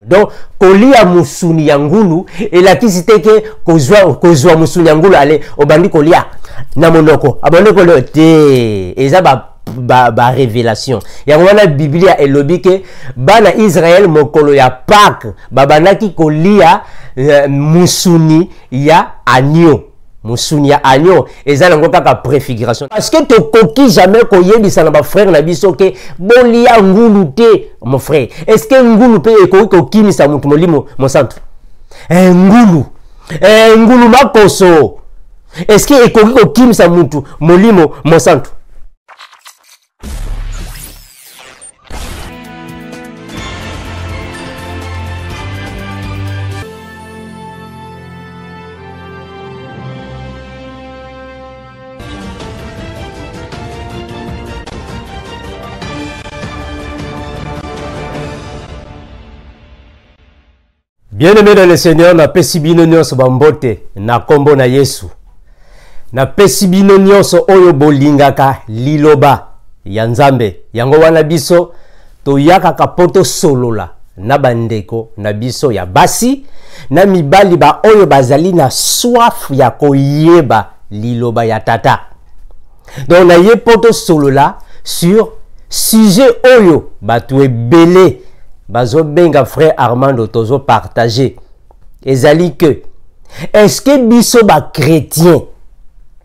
Donc, kolia musuni yangulu, et la qui c'était que kozwa musuni yangulu, allez, au bandi kolia, na monoko, abonne kolo, et ça ba révélation. Ya wana Biblia elobi ke bana Israël mokolo ya Pâques, babanaki kolia musuni ya agneau. Musuni ya agneau, eza nango kaka préfiguration. Parce que to koki jamais koyebisa na ba frère na biso ke bolia ngulu te, mon frère. Est-ce que ngulu pe ekoki kokimisa mutu molimo mon centre? Ngulu makoso. Est-ce que ekoki kokimisa mutu molimo mon centre? Bien-aimé dans le Seigneur, na pesi bino nyonso bambote na kombo na Yesu. Na pesi bino nyonso oyo bolingaka liloba ya Nzambe. Yango wana biso to yaka kapoto solola na bandeko na biso ya basi na mibali ba oyo bazali na soif ya koyeba liloba ya tata. Donc na ye poto solola sur sujet oyo batu ebele bazo benga frère Armando tozo partager. Ezali que est-ce que biso ba chrétien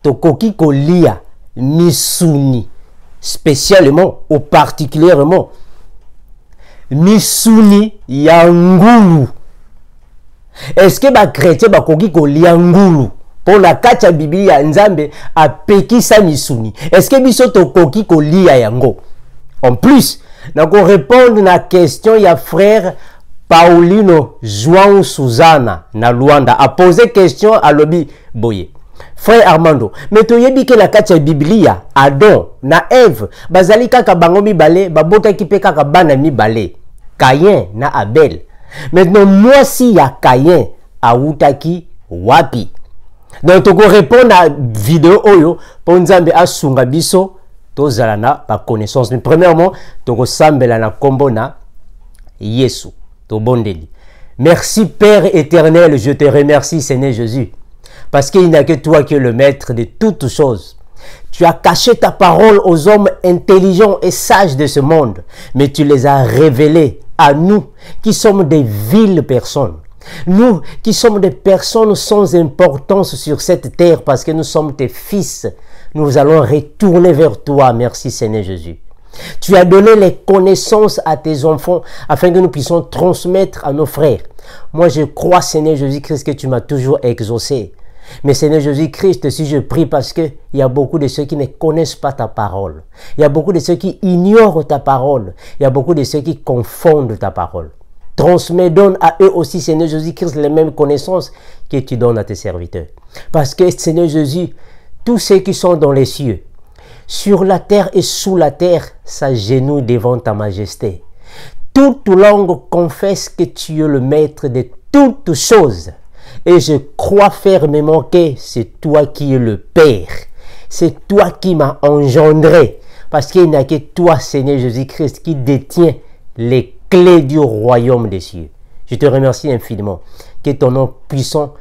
tokoki kolia misuni spécialement ou particulièrement misuni ya ngulu? Est-ce que ba chrétien bakoki kolia ngulu pour la kacha Biblia Nzambe apeki sa misuni? Est-ce que biso tokoki kolia yango? En plus, nous répondre à la question, il y a frère Paulino João Susana na Luanda a posé question à Lobi Boye. Frère Armando, mais tu yebi que la kacha Biblia Adam na Eve bazali kaka bango mibale babota ki pe kaka bana mibale Caïn na Abel. Maintenant moi si ya Caïn autaki wapi. Donc tu répondre à vidéo oyo pour Nzambe asunga biso tozalana pa connaissance. Mais premièrement, toko sambela na kombo na Yesu to bondeli. Merci Père éternel, je te remercie Seigneur Jésus, parce qu'il n'y a que toi qui es le maître de toutes choses. Tu as caché ta parole aux hommes intelligents et sages de ce monde, mais tu les as révélés à nous qui sommes des viles personnes. Nous qui sommes des personnes sans importance sur cette terre parce que nous sommes tes fils. Nous allons retourner vers toi. Merci Seigneur Jésus. Tu as donné les connaissances à tes enfants afin que nous puissions transmettre à nos frères. Moi je crois Seigneur Jésus-Christ que tu m'as toujours exaucé. Mais Seigneur Jésus-Christ, si je prie parce qu'il y a beaucoup de ceux qui ne connaissent pas ta parole. Il y a beaucoup de ceux qui ignorent ta parole. Il y a beaucoup de ceux qui confondent ta parole. Transmets, donne à eux aussi Seigneur Jésus-Christ les mêmes connaissances que tu donnes à tes serviteurs. Parce que Seigneur Jésus, tous ceux qui sont dans les cieux, sur la terre et sous la terre, s'agenouillent devant ta majesté. Toute langue confesse que tu es le maître de toutes choses. Et je crois fermement que c'est toi qui es le Père. C'est toi qui m'as engendré. Parce qu'il n'y a que toi, Seigneur Jésus-Christ, qui détient les clés du royaume des cieux. Je te remercie infiniment. Que ton nom puissant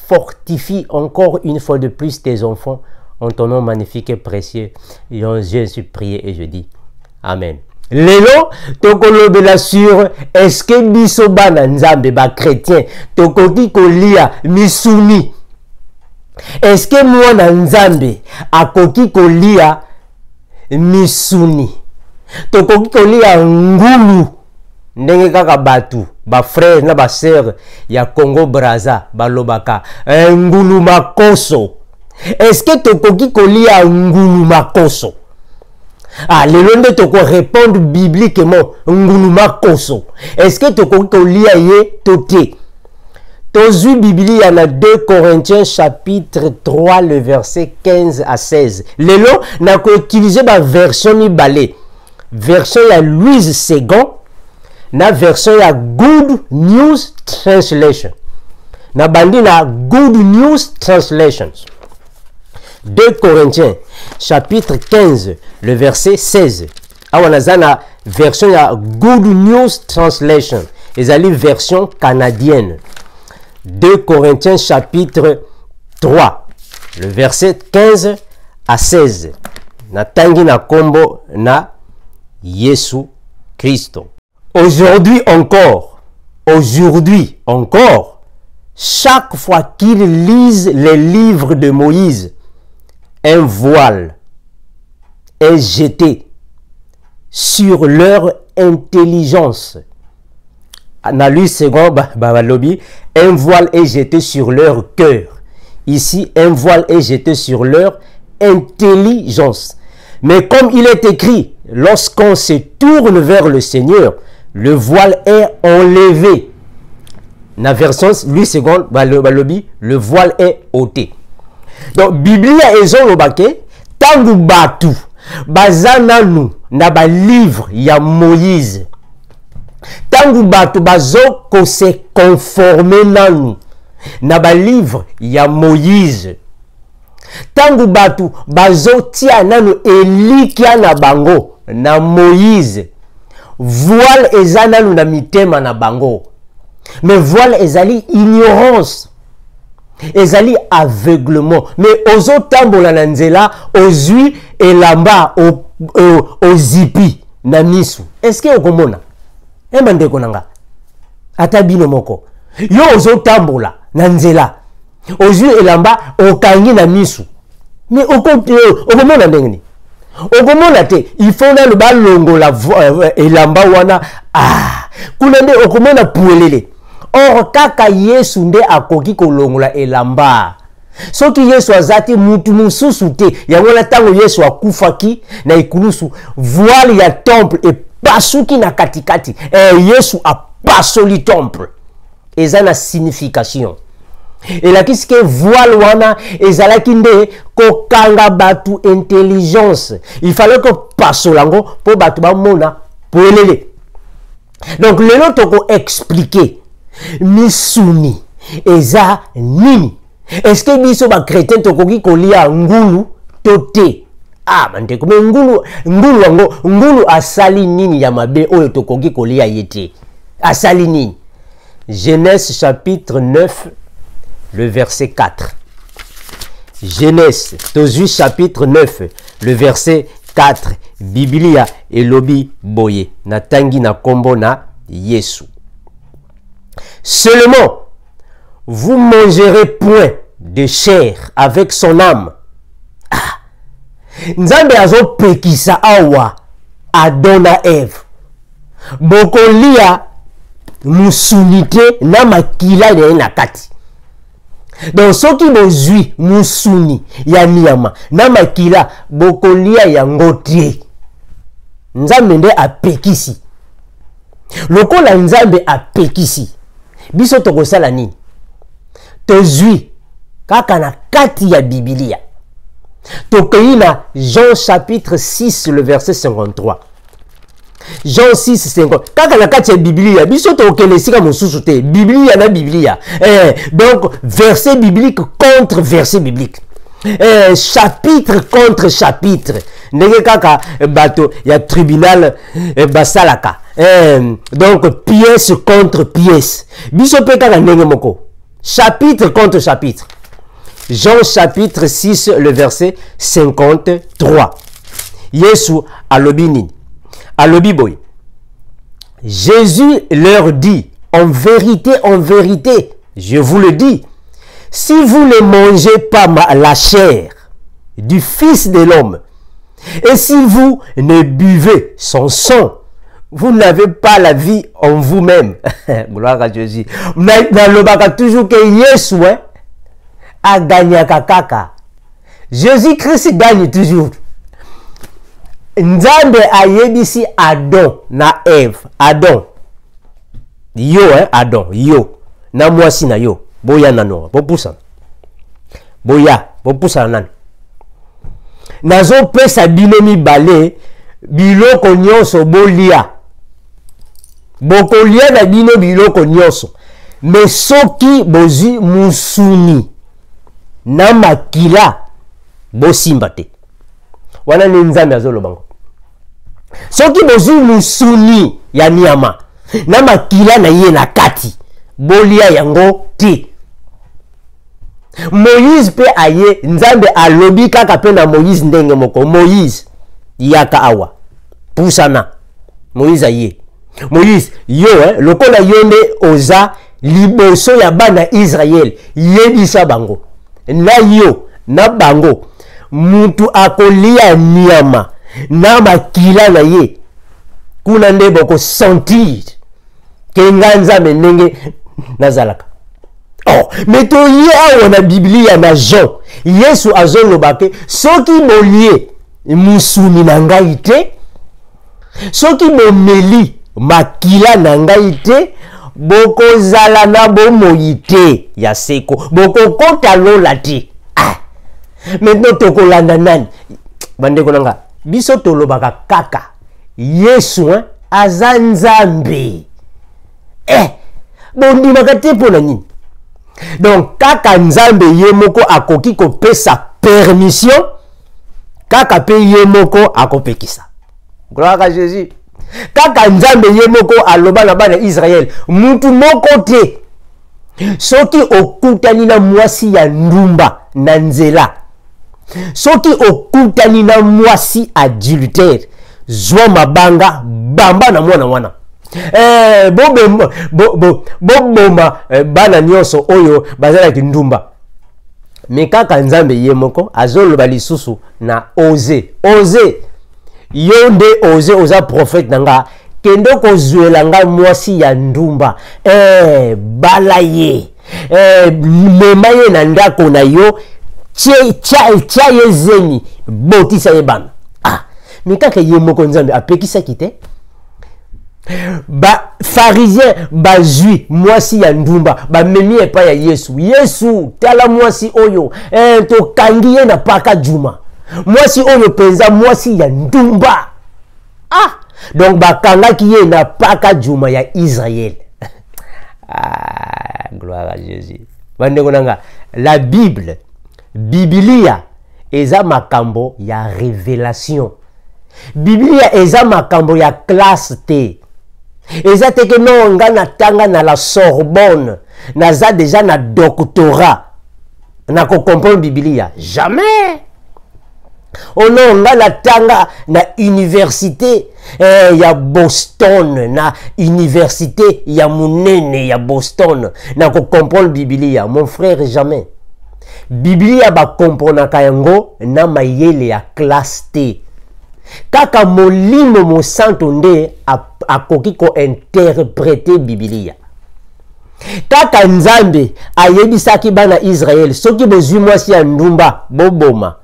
fortifie encore une fois de plus tes enfants en ton nom magnifique et précieux. Et en Jésus prié et je dis Amen. Lelo, tokolobela sur est-ce que biso bana nzambe ba chrétien tokoki kolia misuni? Est-ce que moi na nzambe akoki kolia misuni? Tokoki kolia ngulu ndenge kaka batu ba frère na ba sœur ya Congo Brazza balobaka ngulu makoso? Est-ce que tokoki kolia ngulu makoso? Ah, le long de toko répondre bibliquement ngulu makoso. Est-ce que tokoki kolia ye toté? Tozu Biblia na 2 Corinthiens chapitre 3 le verset 15 à 16. Le long na ko utiliser ba version mibale. Version ya Louise Segon na version ya Good News Translation. Na bandi na Good News Translations. 2 Corinthiens chapitre 15 le verset 16. Awanazana version ya Good News Translation. ezali version canadienne. 2 Corinthiens chapitre 3, le verset 15 à 16. Na tangi na kombo na Yesu Christo. Aujourd'hui encore, chaque fois qu'ils lisent les livres de Moïse, un voile est jeté sur leur intelligence. Dans lui second, un voile est jeté sur leur cœur. Ici, un voile est jeté sur leur intelligence. Mais comme il est écrit, lorsqu'on se tourne vers le Seigneur, le voile est enlevé. Dans la version lui second, le voile est ôté. Donc, Biblia ezolobake tangu batu bazana nu na ba livre ya Moïse. Tangu batu bazo ko se conformer nanu na ba livre ya Moïse. Tangu batu bazo tia nanu elikia na bango na Moïse. Voile ezana nu na mitema na bango. Mais voile ezali ignorance. Ezali aveuglement. Mais ozo tambola na nzela ozui elamba ozipi na misu. Est-ce que okomona? Emande konanga. Ata bino moko. Yo ozo tambola na nzela ozui elamba okangi na misu. Mais okomona ndengeni. Okomona te, il faut na le balongo la elamba wana kunende okomona puelele. Or kaka Yesu nde akoki kolongola elamba. Soki Yesu azati mutu mususu te, yango na tango Yesu akufaki na ikulusu, voile ya temple e pasuki na katikati. Yesu a pasoli temple. Eza na signification. Et là qu'est-ce que voile wana ezalaki nde kokanga batu intelligence. Il fallait que pasolango po batu ba mona puelele. Donc lelo toko expliquer misuni eza nini. Est-ce que biso ba chrétien tokoki kolia ngulu tote? Bande kome ngulu asali nini ya mabe oyo tokoki kolia yete? Asali nini? Genèse chapitre 9 le verset 4. Genèse chapitre 9 le verset 4. Biblia elobi boye na tangi na kombo na Yesu. Seulement, vous mangerez point de chair avec son âme. Nzambe azo pekisa awa Adona Eve. Bokolia musunite na makila na kati. Donc soki bozui musuni ya niyama na makila bokolia ya ngotie. Nzambe nde apekisi. Lokola nzambe apekisi. Biso tokosala nini? Tozui kaka na kati ya Biblia. Tokei na Jean chapitre 6 le verset 53. Jean 6, 50. Kaka na kati ya Biblia, biso tokele sika mosusu te. Biblia na Biblia. Donc, verset biblique contre verset biblique. Chapitre contre chapitre. Ndenge kaka bato ya tribunal basalaka. Donc, pièce contre pièce. Biso pe kaka ndenge moko. Chapitre contre chapitre. Jean chapitre 6, le verset 53. Yesu alobi nini? Alobi boy. Jésus leur dit, en vérité, je vous le dis, si vous ne mangez pas la chair du Fils de l'homme, et si vous ne buvez son sang, vous n'avez pas la vie en vous-même. Gloire à Jésus. Nalobaka toujours que Yesu a gagné kaka. Jésus-Christ gagne toujours. Nzambe ayebisi Adam na Eve. Adam. Yo Adam. Yo. Na mwasi na yo. Boya nano. Bopusa. Boya. Bopusa nan. Nazo pesa bino mibale. Biloko nyonso bolia. Bokolia na bino biloko nyonso. Mais soki bozi musuni. Na makila. Bosimba te. Wana ni nzambe azolo bango. Soki bozu musuni ya niyama. na makila na ye na kati bolia yango te. Moïse pe aye nzambe alobi kaka pe na Moïse ndenge moko. Moïse yaka awa pusana Moïse aye Moïse yo lokola yonde oza liboso ya bana Israël yebisa bango na yo na bango mutu akolia nyama na makila na ye kuna nde boko sentir ke nzambe ndenge nazalaka. Oh, mais to ye awa na Biblia na Jean Yesu azolobake soki bolie musuni na ngai te, soki bomeli makila na ngai te, bokozala na bomoi te ya seko, bokokota lola te. Maintenant tokolanda nani bandeko nanga biso tolobaka kaka Yesu aza nzambe. Bondimaka te pona nini? Donc kaka nzambe ye moko akoki kopesa permission, kaka pe ye moko akopekisa. Gloire à Jésus. Kaka nzambe ye moko aloba na bana Israël mutu moko te soki okutani na mwasi ya ndumba na nzela, soki okutani na mwasi adultère, zwa mabanga bamba na mwana boboma bana nyonso oyo bazalaki ndumba. Me kaka nzambe ye moko azoloba lisusu na Ose yonde Ose oza prophète nanga kendo kozwela nga mwasi ya ndumba bala ye mema ye na ndako na yo tia ye zeni botisa ye bana. Me kaka ye moko nzambe apekisaki te. Ba pharisien bazui mwasi ya ndumba ba memi epa ya Yesu tala mwasi oyo to kangiye na paka juma mwasi oyo penza mwasi ya ndumba. Donc bakanga kiye na paka juma ya Israël. Gloire à Jésus. Bandeko nanga la Bible Biblia eza makambo ya révélation. Biblia eza makambo ya classe te. Eza teke non nga natanga na la Sorbonne naza déjà na doctorat na ko comprendre Biblia jamais. Oh non nga natanga na université ya Boston, na université ya munene ya Boston na ko comprendre Biblia. Mon frère, jamais. Biblia ba comprendre kayango na mayele ya classe te. Kaka molimo mo santo nde akoki ko interpréter Biblia. Kaka nzambe ayebisaki bana Israël soki bozwi mwasi ya ndumba boboma.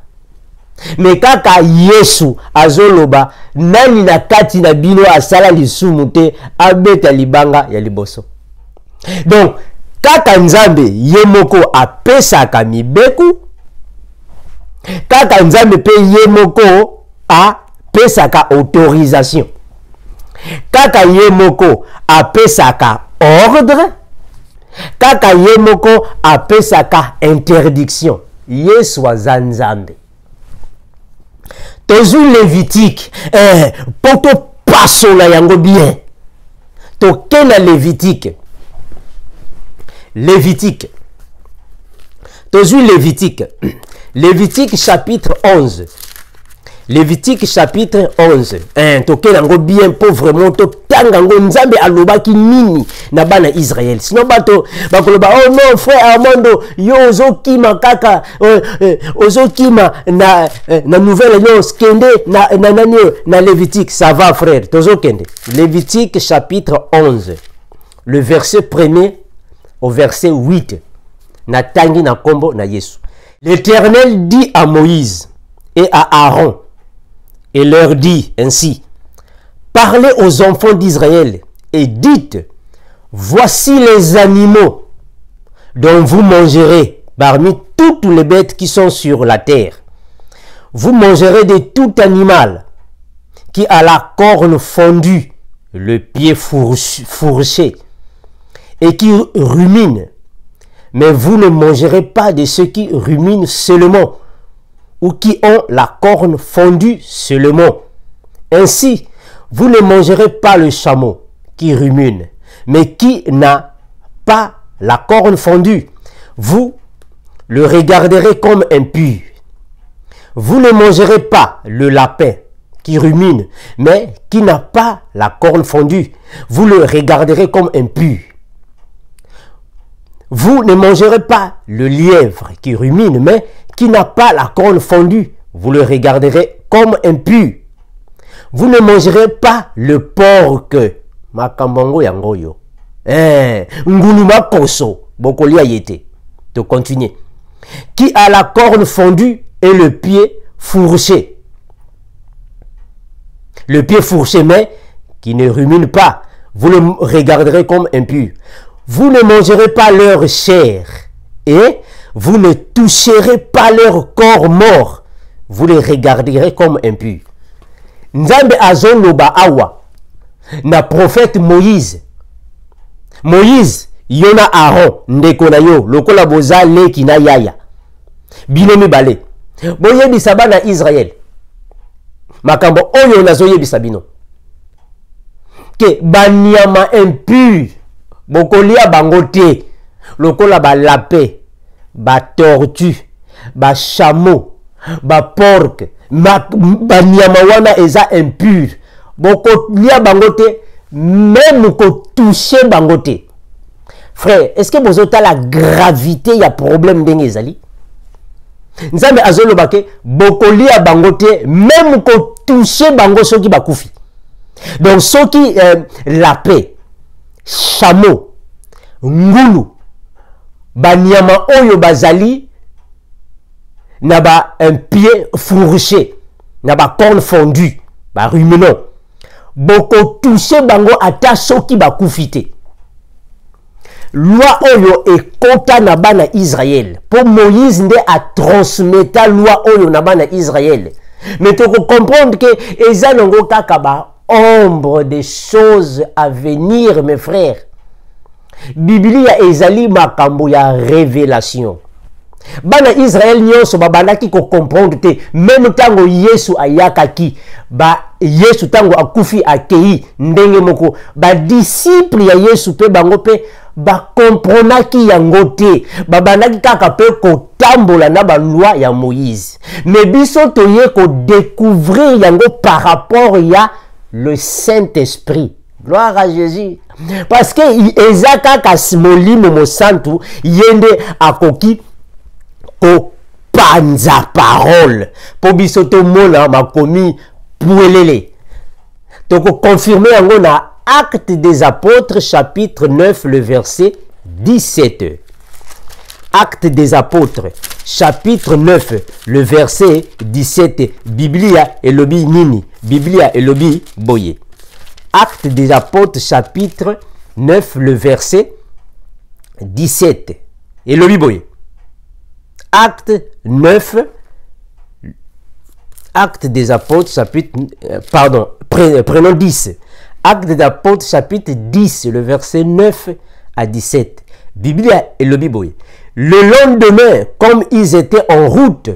Me kaka Yesu azoloba nani na kati na bino asala lisumu te abeta libanga ya liboso. Donc kaka nzambe ye moko apesaka mibeku, kaka nzambe pe ye moko apesaka autorisation, kaka ye moko apesaka ordre, kaka ye moko apesaka interdiction. Yesu aza nzambe. Tozu Lévitique poto paso na yango bien. Toke na Lévitique. Tozu Lévitique. Lévitique chapitre 11. Lévitique chapitre 11. Toke nango bien pauvrement to tangango nzambe alobaki nini na bana Israël. Sinon bato bakoloba oh non frère Armando yo ozokima kaka ozokima na nouvelle alliance kende na Lévitique. Ça va frère, tozokende. Lévitique chapitre 11. Le verset 1er au verset 8. Na tangi na kombo na Yesu. L'Éternel dit à Moïse et à Aaron et leur dit ainsi: parlez aux enfants d'Israël et dites: voici les animaux dont vous mangerez parmi toutes les bêtes qui sont sur la terre. Vous mangerez de tout animal qui a la corne fondue, le pied fourché et qui rumine. Mais vous ne mangerez pas de ceux qui ruminent seulement ou qui ont la corne fondue seulement. Ainsi, vous ne mangerez pas le chameau qui rumine, mais qui n'a pas la corne fondue, vous le regarderez comme impur. Vous ne mangerez pas le lapin qui rumine, mais qui n'a pas la corne fondue. Vous le regarderez comme impur. Vous ne mangerez pas le lièvre qui rumine, mais qui n'a pas la corne fondue. Vous le regarderez comme impur. Vous ne mangerez pas le porc. Makambongo yangoyo. Nguluma poso. Bokolia yete. De continuer. Qui a la corne fondue et le pied fourché. Le pied fourché, mais qui ne rumine pas. Vous le regarderez comme impur. Vous ne mangerez pas leur chair et vous ne toucherez pas leur corps mort. Vous les regarderez comme impurs. Nzambe azoloba awa na prophète Moïse. Moïse yona Aaron ndeko na yo lokola boza leki na yaya. Bino mibale. Boyebisa bana Israël. Makambo oyo nazoyebisa bino. Ke banyama impur bokolia bangote lokola ba lapin, ba tortue, ba chameau, ba porc, ba nyama wana eza impur. Bokolia bangote même ko toucher bangote. Frère, est-ce que vous avez la gravité ya problème ndenge ezali? Nzambe azoloba ke bokolia bangote même ko toucher bango soki bakufi. Donc soki lapin, chameau, ngulu, banyama oyo bazali na ba un pied fourché, na ba corne fondue, ba ruminant. Boko toucher bango ata soki bakufite. Loi oyo ekota na bana Israël. Pour Moïse nde a transmeta loi oyo na bana Israël. Mais tu comprendre que eza nango kaka ba ombre des choses à venir, mes frères. Biblia ezali makambo ya révélation. Bana Israël nyonso babandaki ko comprendre te même tango Yesu ayakaki ba Yesu tango akufi akei ndenge moko ba disciple ya Yesu pe bango pe ba comprenaki yango te babandaki kaka pe ko tambola na ba loi ya Moïse. Mais biso toye ko découvrir yango par rapport ya le Saint-Esprit. Gloire à Jésus. Parce que ezaka kasmolimo mo santu yende akoki ko panza parole. Po biso to mona makomi pouelele. Donc confirmer yango na Actes des Apôtres chapitre 9 le verset 17. Actes des Apôtres chapitre 9 le verset 17. Biblia elobi nini? Biblia elobi boye. Actes des Apôtres chapitre 9 le verset 17. Elobi boye. Actes 9. Actes des Apôtres chapitre prenons 10. Actes des Apôtres chapitre 10 le verset 9 à 17. Biblia elobi boye. Le lendemain, comme ils étaient en route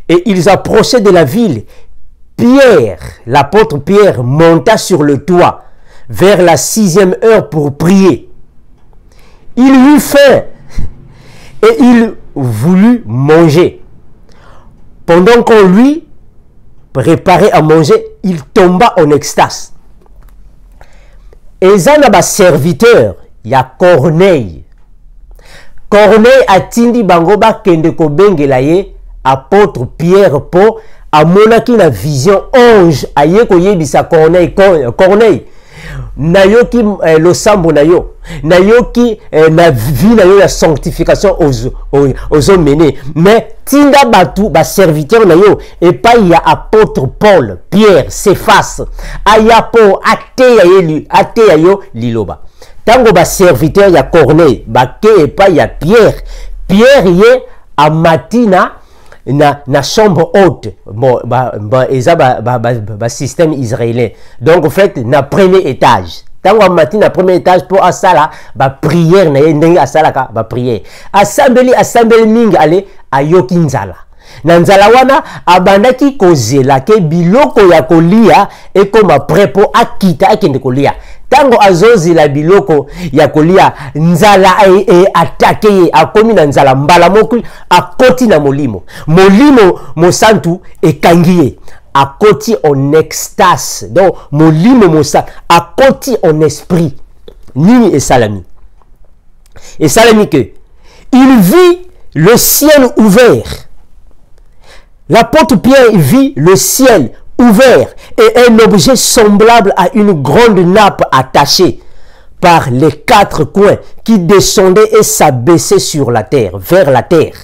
et ils approchaient de la ville, Pierre, l'apôtre Pierre, monta sur le toit vers la 6e heure pour prier. Il eut faim et il voulut manger. Pendant qu'on lui préparait à manger, il tomba en extase. Et ça n'a pas serviteur, il y a Corneille. Corneille a tindi bangoba kende ko bengela ye apôtre Pierre po amonaki na vision ange aye ko yebisa Corneille nayoki losambo nayo nayoki na vie nayo ya sanctification aux hommes mais tinda batu ba serviteur nayo et pas il y a apôtre Paul Pierre Cephas aya po ate yo liloba. Tango ba serviteur ya Corneille, ba ke et pas ya Pierre. Pierre yé a matina na chambre haute. Bon, eza ba système israélien. Donc en fait, na premier étage. Tango a matina premier étage pour asala ba prière na ndenge asala ka ba prière. Assembly mingi ale ayoki nzala. Na nzala wana abandaki kozela ke biloko ya kolia ekoma prêt po akita akende kolia. Tango azozi la biloko ya kolia nzala attaqué ye akomi na nzala mbala moko akoti na molimo. Molimo mosantu ekangi ye. Akoti en extase. Donc molimo mosantu akoti en esprit. Nini et salami. Et salami que il vit le ciel ouvert. L'apôtre Pierre vit le ciel ouvert et un objet semblable à une grande nappe attachée par les quatre coins qui descendait et s'abaissait sur la terre, vers la terre,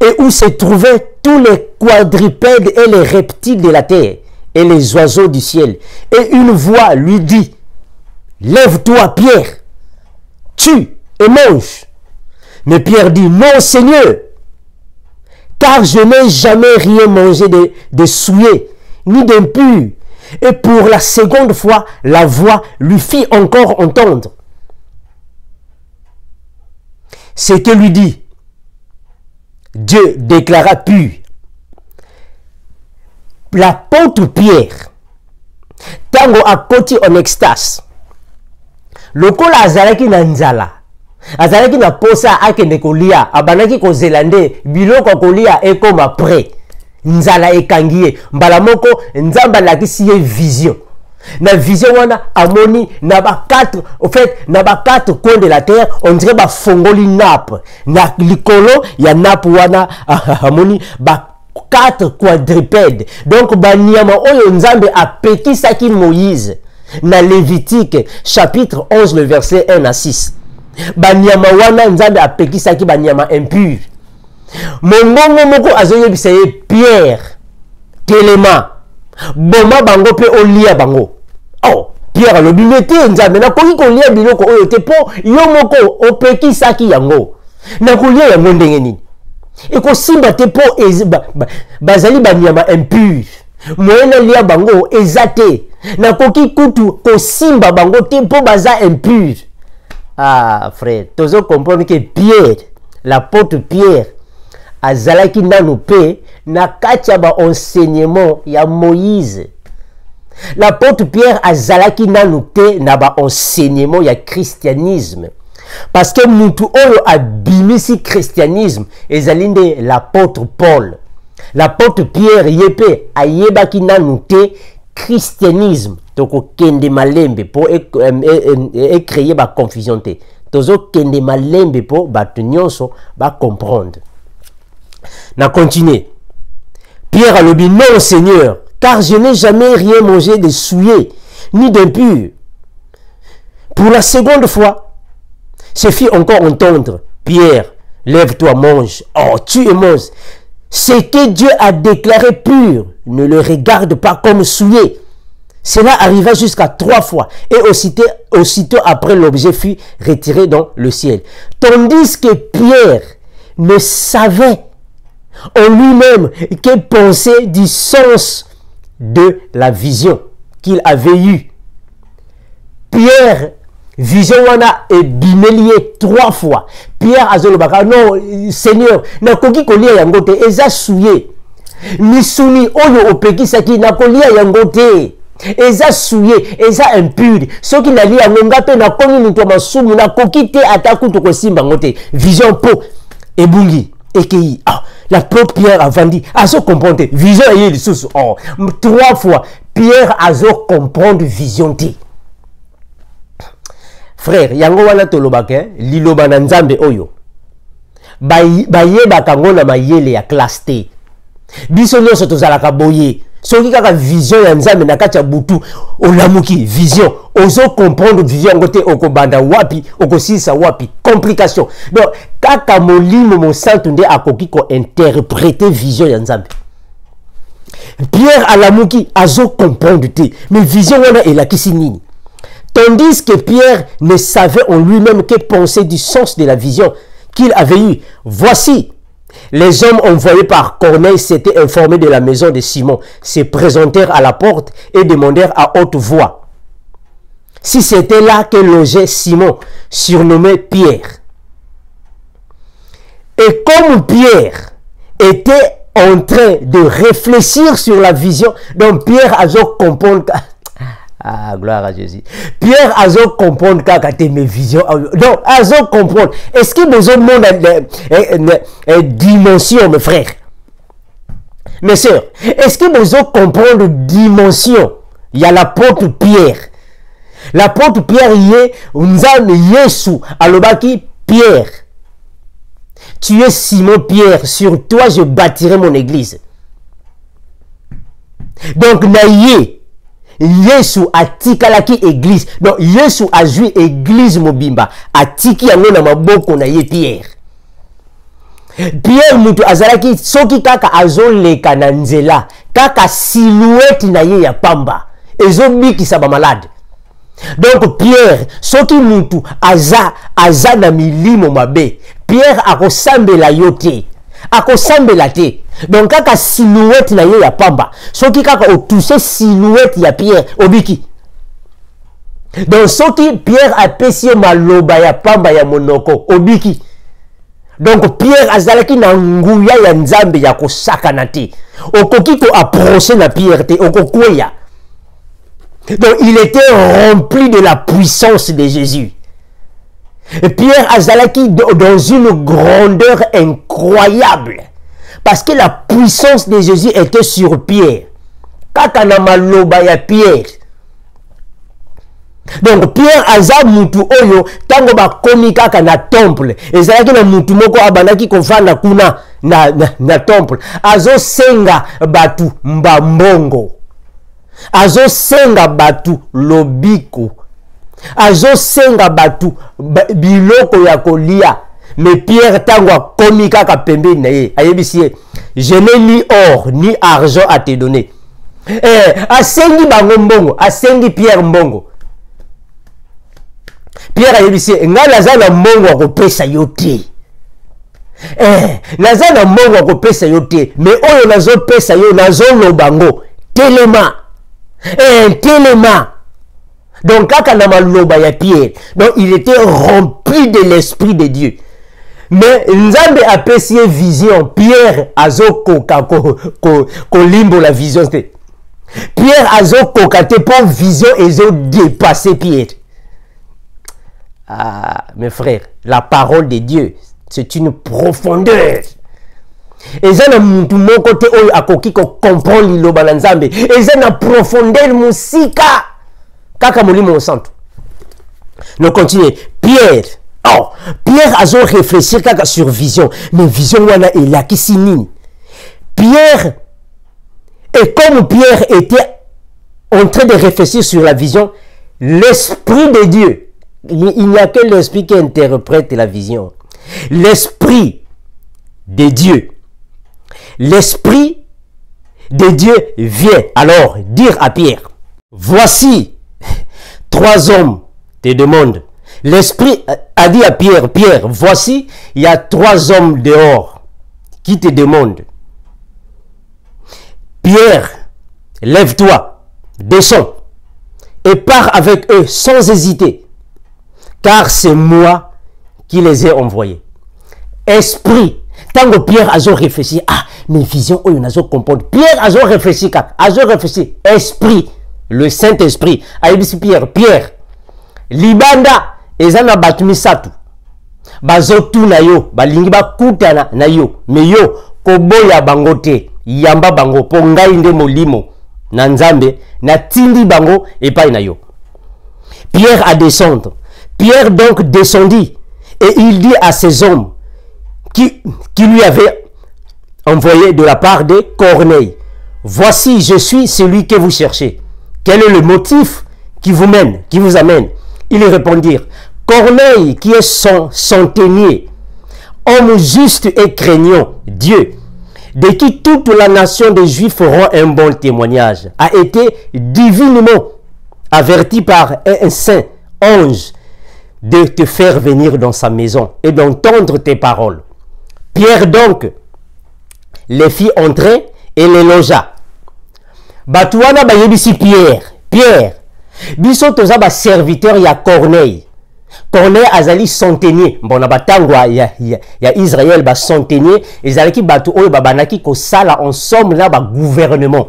et où se trouvaient tous les quadrupèdes et les reptiles de la terre et les oiseaux du ciel. Et une voix lui dit: lève-toi, Pierre, tue et mange. Mais Pierre dit: non, Seigneur, car je n'ai jamais rien mangé de souillé, ni d'impur. Et pour la seconde fois, la voix lui fit encore entendre ce que lui dit. Dieu déclara pur. L'apôtre Pierre, tango akoti en extase, lokola azalaki na nzala, azalaki na posa akende kolia, abanaki kozelande biloko kolia ekoma prêt. Nzala ekangie mbala moko nzamba lakisi ye vision. Na vision wana amoni na ba quatre, au fait na ba quatre coins de la terre, on dirait ba fongoli nappe. Na likolo ya nappe wana amoni ba quatre quadrupèdes. Donc banyama oyo nzambe apekisaki Moïse na Lévitique chapitre 11 le verset 1 à 6. Banyama wana nzambe apekisaki banyama impur. Mongongo moko azoyebisa ye Pierre telema boma bango pe olia bango. Oh, Pierre alobi nete nzambe na koki kolia biloko oyo te po yo moko opekisaki yango. Na kolia yango ndenge nini? Ekosimba te po bazali banyama impur. Moyena lia bango ezate. Na koki kutu kosimba bango te po baza impur. Ah frère, tozo comprendre que Pierre, l'apôtre Pierre, azalaki nanu pe na katia ba enseignement ya Moïse. L'apôtre Pierre azalaki nanu te na ba enseignement ya christianisme. Parce que mutu oyo abimisi christianisme ezalinde l'apôtre Paul. L'apôtre Pierre yepe ayebaki nanu te christianisme. Donc kende malembe po créer ba confusion te. Tozo kende malembe po bato nyonso ba comprendre. Na continuer. Pierre a dit: non, Seigneur, car je n'ai jamais rien mangé de souillé, ni d'impur. Pour la seconde fois, se fit encore entendre: Pierre, lève-toi, mange. Oh, tu et mange. Ce que Dieu a déclaré pur, ne le regarde pas comme souillé. Cela arriva jusqu'à 3 fois, et aussitôt après, l'objet fut retiré dans le ciel. Tandis que Pierre ne savait en lui-même que penser du sens de la vision qu'il avait eue. Pierre, vision wana et bimelié 3 fois. Pierre azolobaka: non, Seigneur, na koki kolia yango te, eza souillé. Misuni oyo opekisaki na kolia yango te. Eza souillé, eza impur. Ce qui n'a lié à Nongape na komi muto masumu na koki te atakuto kosimba ngote. Vision po ebungi ekei. Ah, la propre Pierre a vendu, a se comprendre vision et il sous. Oh, 3 fois Pierre a se comprendre vision ti. Frère, yango wana tolobake liloba na nzambe oyo. Bayeba kango na mayele ya classe te. Biso nyonso tozalaka boye. Soki kaka vision ya nzambe na kati ya butu olamuki vision. Ozo comprendre vision ngote okobanda wapi, okosisa wapi, complication. Donc kaka molimo mosantu nde akoki ko interpréter vision ya nzambe. Pierre alamuki azo comprendre te, mais vision wana elakisi nini? Tandis que Pierre ne savait en lui-même que penser du sens de la vision qu'il avait eue. Voici, les hommes envoyés par Corneille s'étaient informés de la maison de Simon, se présentèrent à la porte et demandèrent à haute voix si c'était là que logeait Simon, surnommé Pierre. Et comme Pierre était en train de réfléchir sur la vision, donc Pierre a dû comprendre. Ah, gloire à Jésus. Pierre a comprendre quand mes visions. Non, a comprendre. Est-ce que nous monde dimension, mes frères? Mes soeurs, est-ce que nous comprendre dimension? Il y a l'apôtre Pierre. L'apôtre Pierre y est, Nzambe Yesu, alobaki Pierre. Tu es Simon Pierre, sur toi je bâtirai mon église. Donc, naïe. Yesu atikalaki église. Donc Yesu a joué église mobimba. Atiki yango na maboko na ye Pierre. Pierre mutu azalaki soki kaka azoleka na nzela. Kaka silhouette na ye ya pamba. Ezo bikisa ba malade. Donc Pierre soki mutu aza na milimo mabe. Pierre akosambela yote. Akosambela te. Donc kaka silhouette na ye ya pamba. Soki kaka o touché silhouette ya Pierre obiki. Donc soki Pierre a pesi maloba ya pamba ya monoko obiki. Donc Pierre azalaki na nguya ya Nzambe ya kosakana te. Okoki ko approcher na Pierre te okokweya. Donc il était rempli de la puissance de Jésus. Et Pierre azalaki dans une grandeur incroyable. Parce que la puissance de Jésus était sur Pierre. Kakana maloba ya Pierre. Donc Pierre aza mutu oyo tango ba komi kaka na temple. Ezalaki na mutu moko abanaki kofanda kuna na temple. Azo senga batu mbambongo. Azo senga batu lobiko. Azo senga batu biloko ya kolia. Mais Pierre tango komi kaka pembe na ye. Ayebisi je n'ai ni or ni argent à te donner. Asengi bango mbongo, asengi Pierre mbongo. Pierre ayebisi nga naza na mbongo akopesa yo te. Naza na mbongo akopesa yo te, mais oyo nazo pesa yo nazo lobango telema. Telema. Donc kaka na maloba ya Pierre. Donc il était rempli de l'esprit de Dieu. Mais Nzambe a pesi vision. Pierre azo ko limbo la vision. Pierre azo kokate pour vision et zo dépasser Pierre. Ah, mes frères, la parole de Dieu, c'est une profondeur. Et ça na mutu moko te oyo akoki ko comprendre liloba na Nzambe. Et ça na profondeur musika. Kaka molimo santo. Nous continuons. Pierre. Oh, Pierre a réfléchi sur vision. Mais vision wana est là qui signe. Pierre, et comme Pierre était en train de réfléchir sur la vision, l'Esprit de Dieu, il n'y a que l'Esprit qui interprète la vision. L'Esprit de Dieu. L'Esprit de Dieu vient alors dire à Pierre, voici 3 hommes te demandent. L'Esprit a dit à Pierre, Pierre, voici, il y a 3 hommes dehors qui te demandent. Pierre, lève-toi, descends et pars avec eux sans hésiter, car c'est moi qui les ai envoyés. Esprit, tant que Pierre a réfléchi, mes visions, on a comprendre. Pierre a réfléchi, esprit, le Saint-Esprit, a dit Pierre, libanda, ezana batumi satu bazotu na yo balingi bakutana na yo me yo koboya bango te yamba bango po ngai nde molimo na Nzambe na tindi bango epai na yo. Pierre a descendu. Pierre donc descendit et il dit à ces hommes qui lui avaient envoyé de la part de Corneille, voici je suis celui que vous cherchez. Quel est le motif qui vous mène, qui vous amène? Ils répondirent, Corneille, qui est son centenier, homme juste et craignant Dieu, de qui toute la nation des Juifs rend un bon témoignage, a été divinement averti par un saint ange de te faire venir dans sa maison et d'entendre tes paroles. Pierre donc les fit entrer et les logea. Batouana bayebisi Pierre, biso toza ba serviteur ya Corneille. Corneille azali centenier. Bon na batangwa ya Israël ba centenier ezalaki batu oyo babanaki ko sala ensemble na ba gouvernement.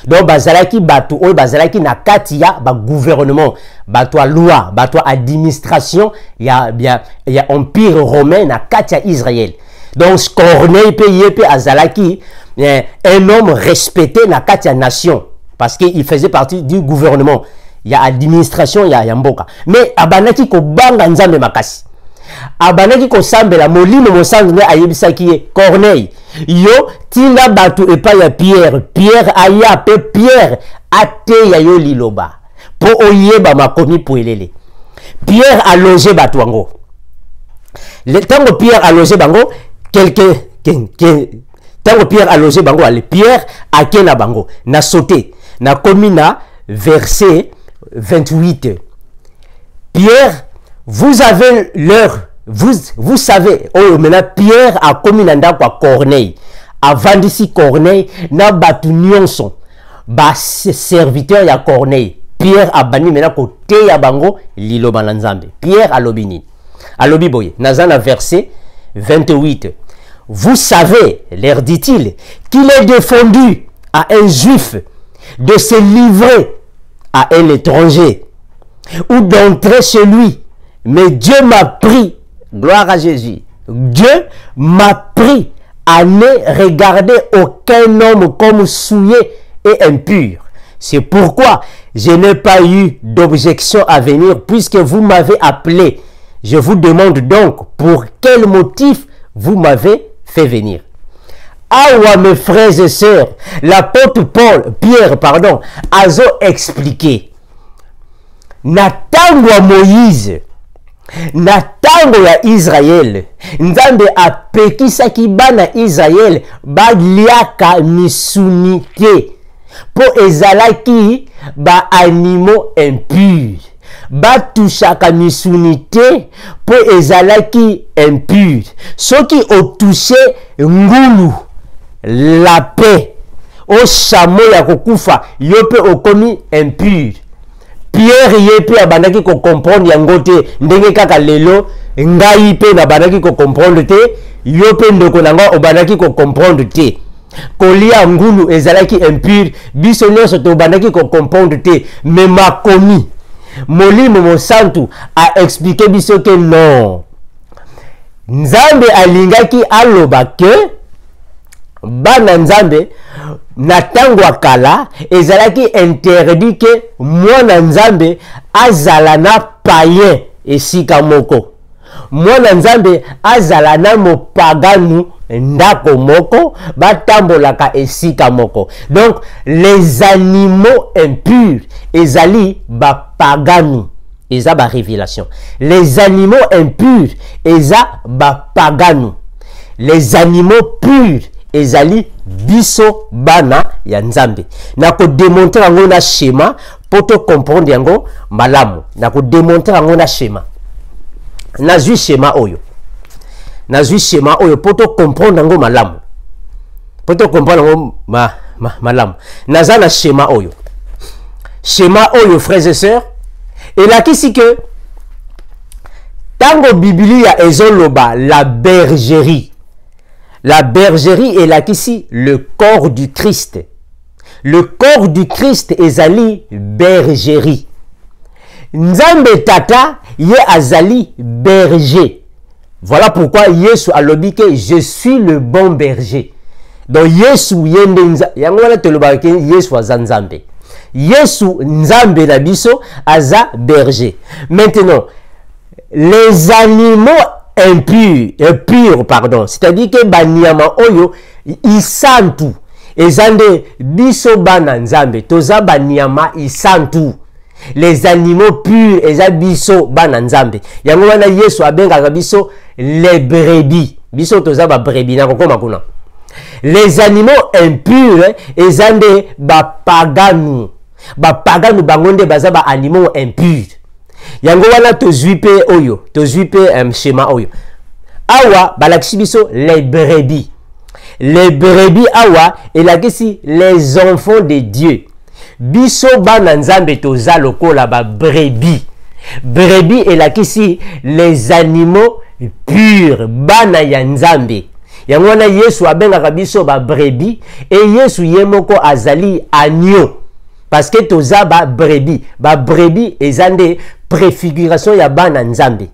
donc bazalaki bato oyo bazalaki na kati ya ba gouvernement, bato a loi, bato administration ya empire romain na kati ya Israël. Donc Corneille pe yepe azalaki un homme respecté na kati ya nation parce qu'il faisait partie du gouvernement. Il y a administration, il y a mboka. Mais abanaki ko banga nzambe makasi. Abanaki ko sambela molimo mosanzwe ayebisaki Corneille. Yo tina batu epa ya Pierre. Pierre aya pe Pierre ate ya yo liloba. Po oyeba makomi po elele. Pierre a logé batu wango. Le tango Pierre a logé bango tango Pierre a logé bango ale Pierre a kena bango na sauté na komina verset 28. Pierre, vous avez l'heure, vous savez, oh maintenant Pierre a commis nanda kwa Corneille. Avant d'ici Corneille, na batu nyonso, ba serviteur ya Corneille. Pierre a bani maintenant côté ya bango lilo bananzambe. Pierre a lobini. A lobi boye, nazana verset 28. Vous savez, leur dit-il, qu'il est défendu à un juif de se livrer à un étranger ou d'entrer chez lui. Mais Dieu m'a pris, gloire à Jésus, Dieu m'a pris à ne regarder aucun homme comme souillé et impur. C'est pourquoi je n'ai pas eu d'objection à venir puisque vous m'avez appelé. Je vous demande donc pour quel motif vous m'avez fait venir. Awa mes frères et sœurs, l'apôtre Pierre, a expliqué. Natango à Moïse, natango ya Israël, nzambe a pekisa ki bana Israël, bagliaka misunike, po ezalaki ba animaux impurs. Batouchaka misunite, po ezalaki impur. Ceux qui ont touché ngulu, la paix, au chameau ya kokufa, yope okomi impur. Pierre yepe abandaki ko comprendre yango te, ndenge kaka lelo, ngai pe na bandaki ko comprendre te, yope ndoko nanga obandaki ko comprendre te. Kolia ngulu ezalaki impur, biso nyonso to bandaki ko comprendre te, mais makomi Molimo Mosantu a expliqué biso que non. Nzambe alingaki aloba ke bana nzambe natango akala ezalaki interdit ke mwana nzambe azala na païen esika moko. Mwana nzambe azala na mopaganu ndako moko batambolaka esika moko. Donc les animaux impurs ezali bapaganu. Eza ba révélation. Les animaux impurs eza bapaganu. Les animaux purs ezali biso bana ya nzambe. Na ko démontrer yango na schéma pour te comprendre yango malamu. Na ko démontrer yango na schéma. Nazui schéma oyo. Nazui schéma oyo pour te comprendre yango malamu. Pour te comprendre yango malamu. Nazana schéma oyo. Schéma oyo frères et sœurs. Et là qu'ici que tango Biblia ezoloba la bergerie. La bergerie est là qu'ici le corps du Christ. Le corps du Christ ezali bergerie. Nzambe tata ye azali berger. Voilà pourquoi Yesu a lobi que je suis le bon berger. Donc Yesu yende nza yango wana toloba ke Yesu azanzambe. Yesu nzambe na biso aza berger. Maintenant les animaux impurs, pardon, c'est-à-dire que banyama oyo isantu ezande biso bana nzambe toza banyama isantu. Les animaux purs eza biso bana nzambe. Yango wana Yesu abengaka biso les brebis. Biso toza ba brebis na kokoma kuna. Les animaux impurs ezande bapaganu. Bapaganu bangonde baza ba animaux impurs. Yango wana tozuipe oyo, tozuipe schéma oyo. Awa balakisi biso les brebis. Les brebis awa elakisi les enfants de Dieu. Biso bana nzambe toza lokola ba brebis. Brebis elakisi les animaux purs bana ya nzambe. yango wana Yesu abengaka biso ba brebis et Yesu yemoko azali agneau parce que toza ba brebis ezande préfiguration ya bana nzambe.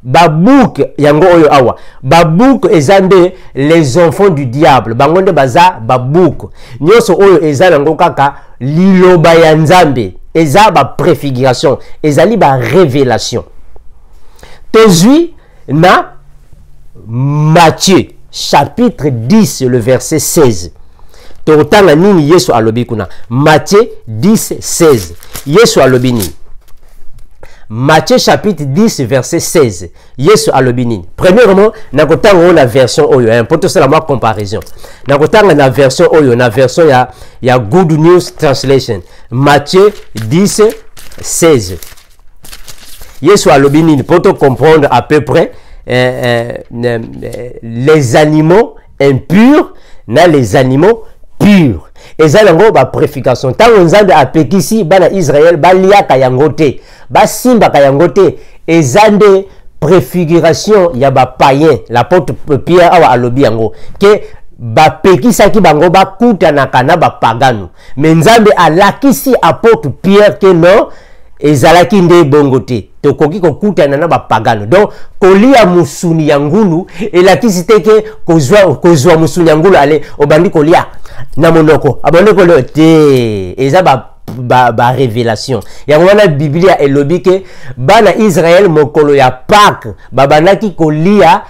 Babouk yango oyo awa babouk ezande les enfants du diable bangonde baza babouk nyoso oyo ezala ngo kaka liloba ya nzambe eza ba préfiguration ezali ba révélation. Tozui na Matthieu chapitre 10 le verset 16 totanga nini Yesu alobi kuna. Matthieu 10 16 Yesu alobi nini? Matthieu chapitre 10 verset 16 Yesu alobi nini? Premièrement nakotanga na version oyo pour tout ça la comparaison nakotanga na version oyo na version ya Good News Translation. Matthieu 10 16 Yesu alobi nini pour te comprendre à peu près les animaux impurs na les animaux purs. Eza yango ba préfiguration tango nzambe apekisi bana Israël baliaka yango te basimbaka yango te ezande préfiguration ya ba païen. L'apôtre Pierre awa alobi yango ke bapekisaki bango bakutanaka na bapagano mais nzambe alakisi apôtre Pierre ke non ezalaki nde bongo te tokoki kokutana na bapagano. Donc kolia musuni ya ngulu elakisi te ke kozwa musuni ya ngulu ale obandi kolia na monoko abandi kolia te eza ba révélation. Yango wana Biblia elobi ke bana Israël mokolo ya Pâques babandaki kolia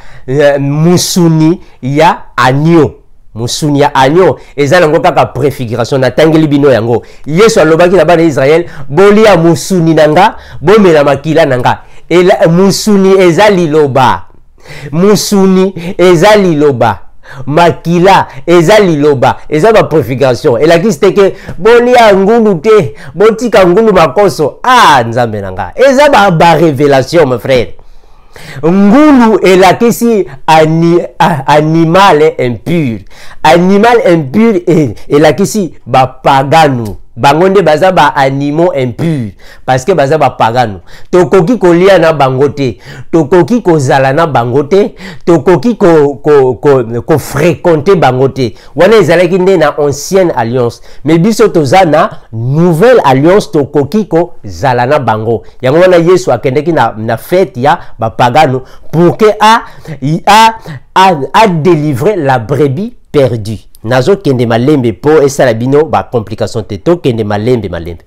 musuni ya agneau. Musuni ya agneau eza nango kaka préfiguration na tangeli bino yango. Yesu alobaki na bana Israël bolia musuni nanga bomela makila nanga. Musuni eza liloba. Musuni eza liloba. Makila eza liloba eza ba préfiguration elakisi te ke bolia ngulu te botika ngulu makoso nzambe nanga eza ba révélation mes frères. Ngulu elakisi animal impur. Animal impur elakisi ba pagano. Bangonde baza ba animaux impurs parce que baza ba pagano. Tokoki kolia na bangote, tokoki kozala na bangote, tokoki ko fréquenter bangote. Wana ezalaki nde na ancienne alliance. Mais biso toza na nouvelle alliance tokoki ko zala na bango. Yango wana Yesu akendeki na fête ya ba pagano pour que a délivrer la brebis perdue. Nazo kende malembe po esala bino ba complication te to kende malembe.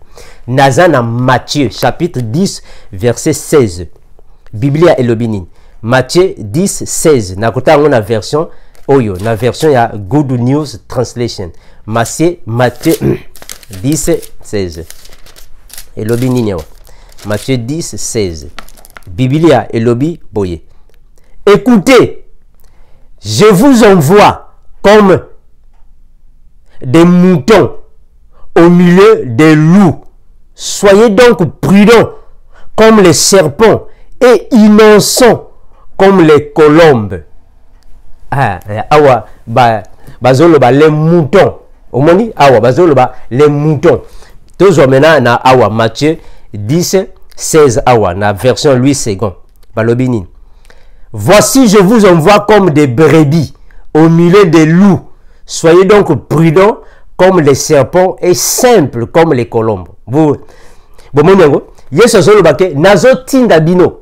Naza na Matthieu chapitre 10 verset 16 Biblia elobi nini? Matthieu 10 16 nakota na version oyo na version ya Good News Translation. Matthieu 10 16 elobi nini? Matthieu 10 16 Biblia elobi boye. Écoutez, je vous envoie comme des moutons au milieu des loups. Soyez donc prudents comme les serpents et innocents comme les colombes. Awa bazoloba les moutons. Omoni awa bazoloba les moutons. Toujours maintenant na awa Matthieu 10 16 awa na version Louis II. Balobini. Voici je vous envoie comme des brebis au milieu des loups. Soyez donc prudents comme les serpents et simples comme les colombes. Vous monyango Yesu azoloba ke nazotinda bino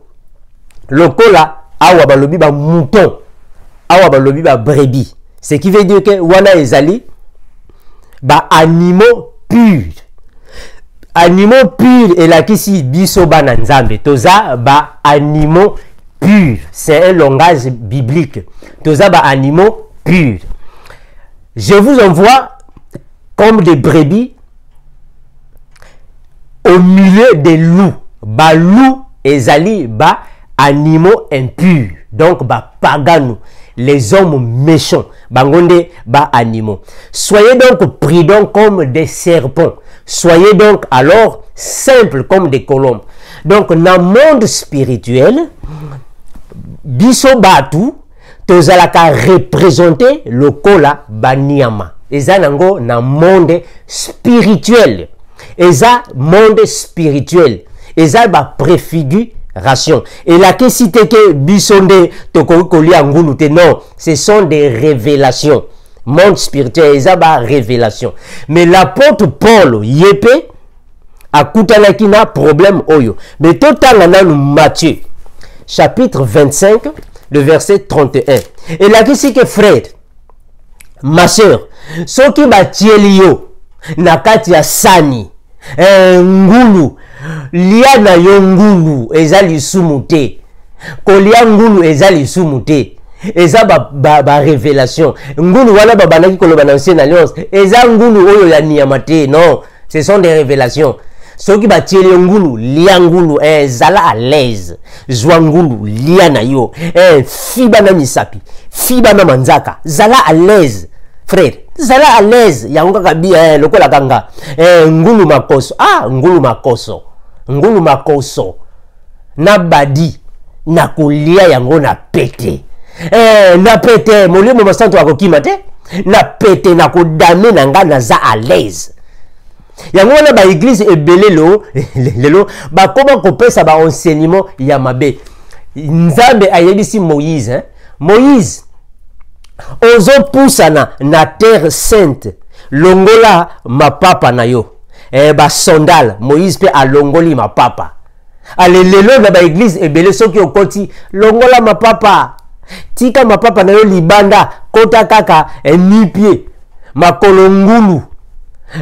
lokola awa balobi ba mouton awa balobi ba brebis. Ce qui veut dire que wana ezali ba animaux purs. Animaux purs elakisi biso bana nzambe toza ba animaux purs. C'est un langage biblique. Toza ba animaux purs. Je vous envoie comme des brebis au milieu des loups. Ba loup ezali ba animaux impurs. Donc ba pagano, les hommes méchants. Bangonde ba animaux. Soyez donc prudents comme des serpents. Soyez donc alors simples comme des colombes. Donc dans le monde spirituel, biso batu tozalaka représenter le kola baniama. Eza nango na monde spirituel. Eza monde spirituel. Eza ba ration. Et la cité que bisonde tokoli angulu te non, ce sont des révélations. Monde spirituel, ils ont révélation. Mais l'apôtre Paul yépé a kutanaki na problème oyo. Mais total nous Matthieu chapitre 25 le verset 31. Et là qui que frère, ma soeur, ce qui batieli yo nakati ya sani ngulu lia na yo ngulu ezali sumute kolia ngulu ezali sumute eza ba révélation ngulu wana babanaki koloba na ancienne alliance eza ngulu oyo ya niyamate non, ce sont des révélations. Ce qui batieli ngulu lia ngulu zala à l'aise zwa ngulu lia na yo fiba na misapi fiba na manzaka zala à l'aise frère, zala à l'aise yango kabi lokola kanga ngulu makoso ngulu makoso na badi na kolia yango na pete na pete molimo masanto akokima te na pete na kodame na nga naza à l'aise yango wana ba église ebele lelo bakoma kopesa ba enseignement ya mabe. Nzambe ayebisi Moïse Moïse ozo pusana na terre sainte longola mapapa na yo ba sandal. Moïse pe alongoli mapapa alelelo na ba église ebele soki okoti longola mapapa tika mapapa na yo libanda kota kaka mi-pied makolo ngulu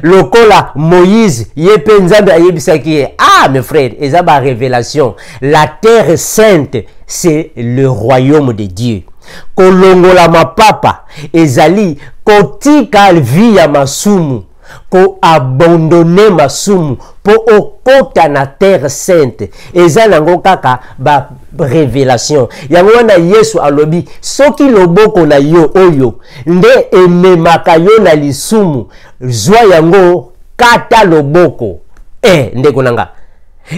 lokola Moïse yepe nzambe ayebisaki mes frères, eza ba révélation. La terre sainte c'est le royaume de Dieu. Kolongola mapapa ezali kotika vie ya masumu ko abandonner masumu po okota na terre sainte eza nango kaka ba révélation. Yango wana Yesu alobi soki loboko na yo oyo nde ememaka yo na lisumu zwa yango kata loboko nde konanga.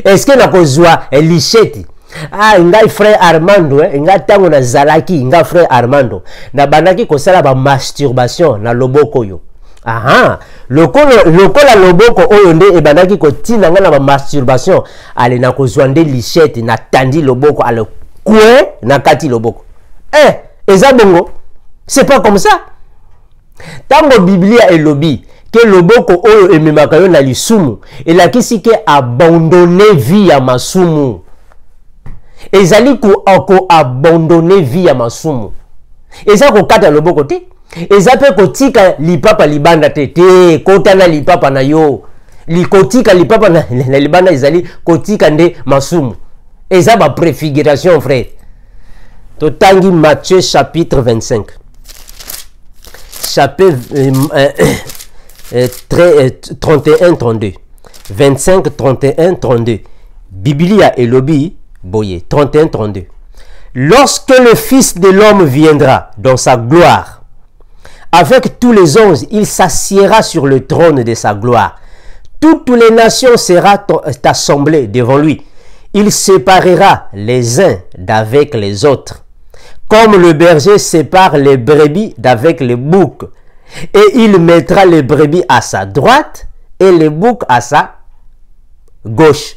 Est-ce que nakozwa lichette ngai frère Armando nga tango na zalaki nga frère Armando na bandaki kosala ba masturbation na loboko yo lokola loboko oyo nde ebandaki kotina nga na ba masturbation ale na kozwa nde lichette na tandi loboko ale kwe na kati loboko eza bongo. C'est pas comme ça. Tango Biblia elobi que loboko oyo ememaka yo na lisumu elakisi ke abandonner vie ya masumu ezali ko abandonner vie ya masumu eza ko kata loboko te eza pe kotika lipapa libanda te kota na lipapa na yo likotika lipapa na libanda ezali kotika nde masumu eza ba préfiguration frère. Totangi Matthieu chapitre 25 chapitre 31-32 25-31-32 Biblia elobi boye 31-32. Lorsque le Fils de l'homme viendra dans sa gloire avec tous les anges, il s'assiera sur le trône de sa gloire. Toutes les nations seront assemblées devant lui. Il séparera les uns d'avec les autres, comme le berger sépare les brebis d'avec les boucs. Et il mettra les brebis à sa droite et les boucs à sa gauche.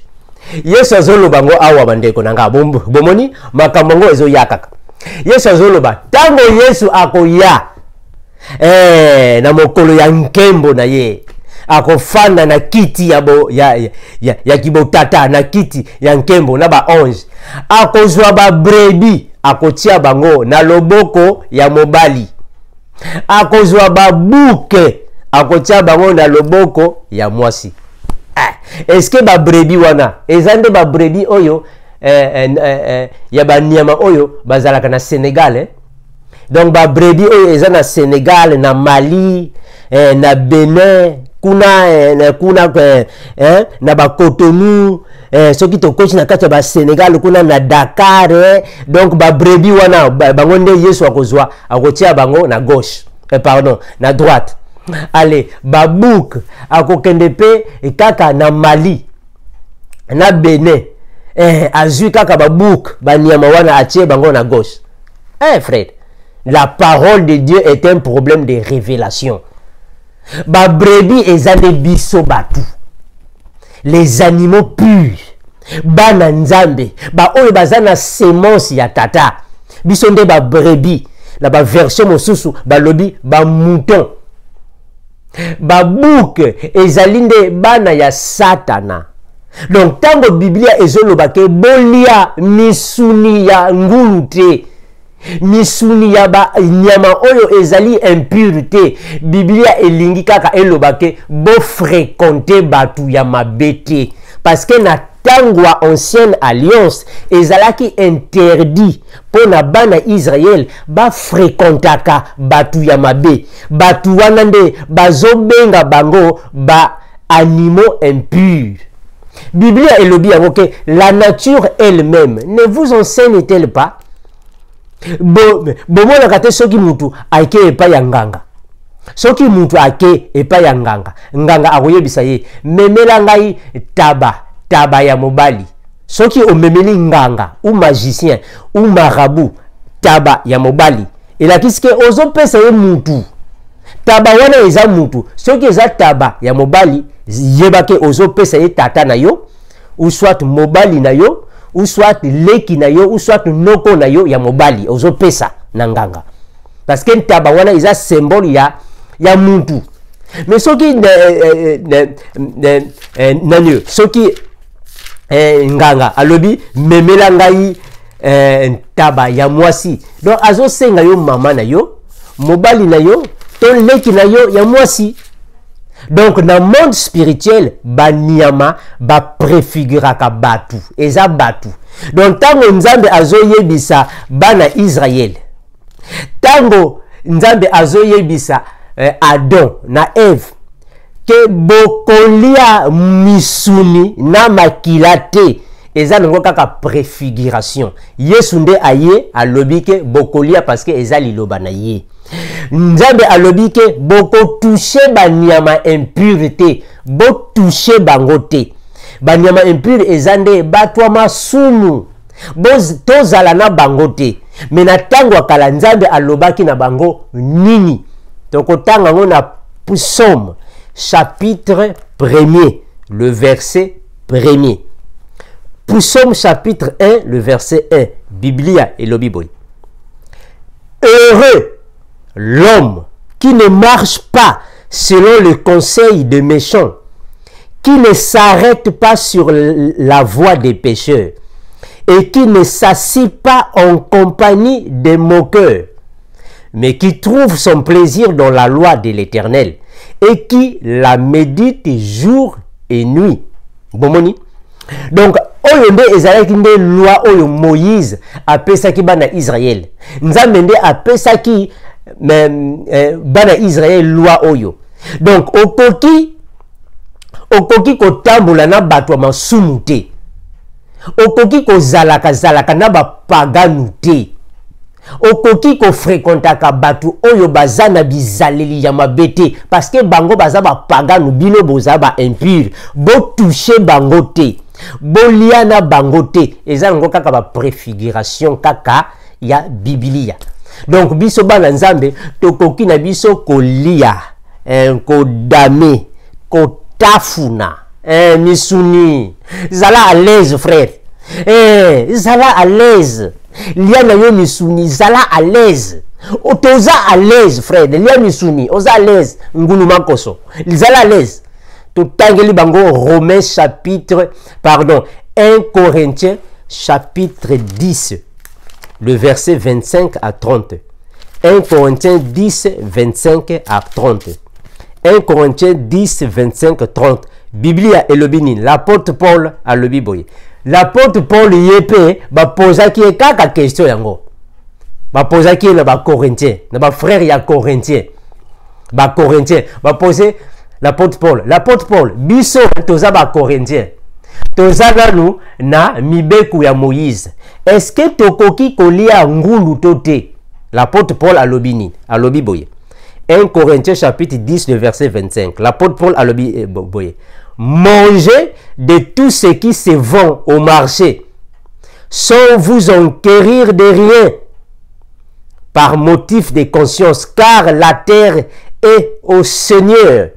Yesu azoloba ngo awa bandeko nanga bomoni makambo ngo ezo yakaka. Yesu azoloba tango Yesu akoya na mokolo ya nkembo na ye akofanda na kiti ya kibotata na kiti ya nkembo na ba ange akozwa ba brebi akotia bango na loboko ya mobali akozwa ba buke akotia bango na loboko ya mwasi. Est-ce que ba brebi wana ezande ba brebi oyo ya ba nyama oyo bazalaka na Sénégal donc ba brebi oyo eza na Sénégal na Mali na Benin kuna na ba Cotonou soki tokochi na kati ba Sénégal kuna na Dakar donc ba brebi wana bango nde Yesu akozwa akotia bango na gauche pardon na droite. Allez, babouk akokende pe kaka na Mali na Benin azui kaka babouk banyama wana atie bango na gauche. Frère, la parole de Dieu est un problème de révélation. Ba brebis ezande biso batu, les animaux purs bana nzambe ba oyo bazana semence ya tata biso nde ba brebis la ba version mosusu ba lobi ba mouton ba bouc ezali nde bana ya satana. Donc tango Biblia ezoloba ke bolia misuni ya ngulu te, misuni ya ba nyama oyo ezali impurité, Biblia elingi kaka eloba ke bo fréquenter batu ya mabete, parce que na tango ya ancienne alliance ezalaki interdit pona bana Israël ba fréquentaka batu ya mabe, batu wana nde bazobenga bango ba animaux impurs. Biblia elobi yango ke la nature elle-même ne vous enseigne-t-elle pas? Bomonaka te soki mutu ake epa ya nganga, soki mutu ake epa ya nganga, nganga akoyebisa ye memela ngai taba ya mobali. Soki omemeli nganga ou magicien ou marabout taba ya mobali, elakisi ke ozopesa ye mutu taba wana eza mutu. Soki eza taba ya mobali, yebake ozopesa ye tata na yo, ou soit mobali na yo, ou soit leki na yo, ou soit noko na yo ya mobali ozopesa na nganga, parce que taba wana eza symbole ya mutu. Mais soki nanyo soki nganga alobi memela ngai taba ya mwasi, donc azosenga yo mama na yo, mobali na yo, to leki na yo ya mwasi. Donc dans le monde spirituel banyama ba préfiguraka batu eza batu. Donc tango nzambe azoyebisa bana Israël, tango nzambe azoyebisa Adam na Eve ke bokolia misuni na makila te, eza nango kaka préfiguration. Yesu nde aye alobi ke bokolia parce que eza liloba na ye. Nzambe alobi ke boko toucher banyama impurité, bo toucher bango te. Banyama impure ezande batwa masumu, tozala na bango te. Mena tango akala nzambe alobaki na bango nini? Tokotanga ngo na Psaume chapitre 1er, le verset 1er. Psaume chapitre 1, le verset 1. Biblia elobi boy. Heureux l'homme qui ne marche pas selon le conseil des méchants, qui ne s'arrête pas sur la voie des pécheurs, et qui ne s'assit pas en compagnie des moqueurs, mais qui trouve son plaisir dans la loi de l'Éternel, et qui la médite jour et nuit. Bomoni. Donc, oyo nde ezalaki nde loi oyo Moïse apesaki bana Israël. Nzambe nde apesaki bana Israël loi oyo. Donc okoki kotambola na bato ya masumu te, okoki kozalaka na bapaganu te, okoki kofréquentaka bato oyo baza na bizaleli ya mabe te, parce que bango baza bapaganu, bino boza ba impure, bo toucher bango te, bolia na bango te. Eza nango kaka ba préfiguration kaka ya Biblia. Donc biso bana nzambe tokoki na biso kolia, kodame, kotafuna, misuni. Zala à l'aise frère, zala à l'aise. Lia na yo misuni, zala à l'aise. Otoza à l'aise frère, lia misuni, oza à l'aise. Ngulu makoso, zala à l'aise. Totangeli bango Romains chapitre, 1 Corinthiens chapitre 10, le verset 25 à 30. 1 Corinthiens 10, 25 à 30. 1 Corinthiens 10, 25, 30. Biblia elobini, l'apôtre Paul a lobi boye. L'apôtre Paul yepe, ba posaki kaka question yango. Ba posaki na ba Corinthien, na ba frère ya Corinthien. Ba Corinthien, ba posé l'apôtre Paul, biso toza ba Corinthien. Toza nanu na mibeku ya Moïse. Est-ce que tokoki kolia ngulu tote? L'apôtre Paul a lobini, a lobi boye. 1 Corinthiens chapitre 10, le verset 25. L'apôtre Paul a lobi boye. Mangez de tout ce qui se vend au marché, sans vous enquérir de rien, par motif de conscience, car la terre est au Seigneur,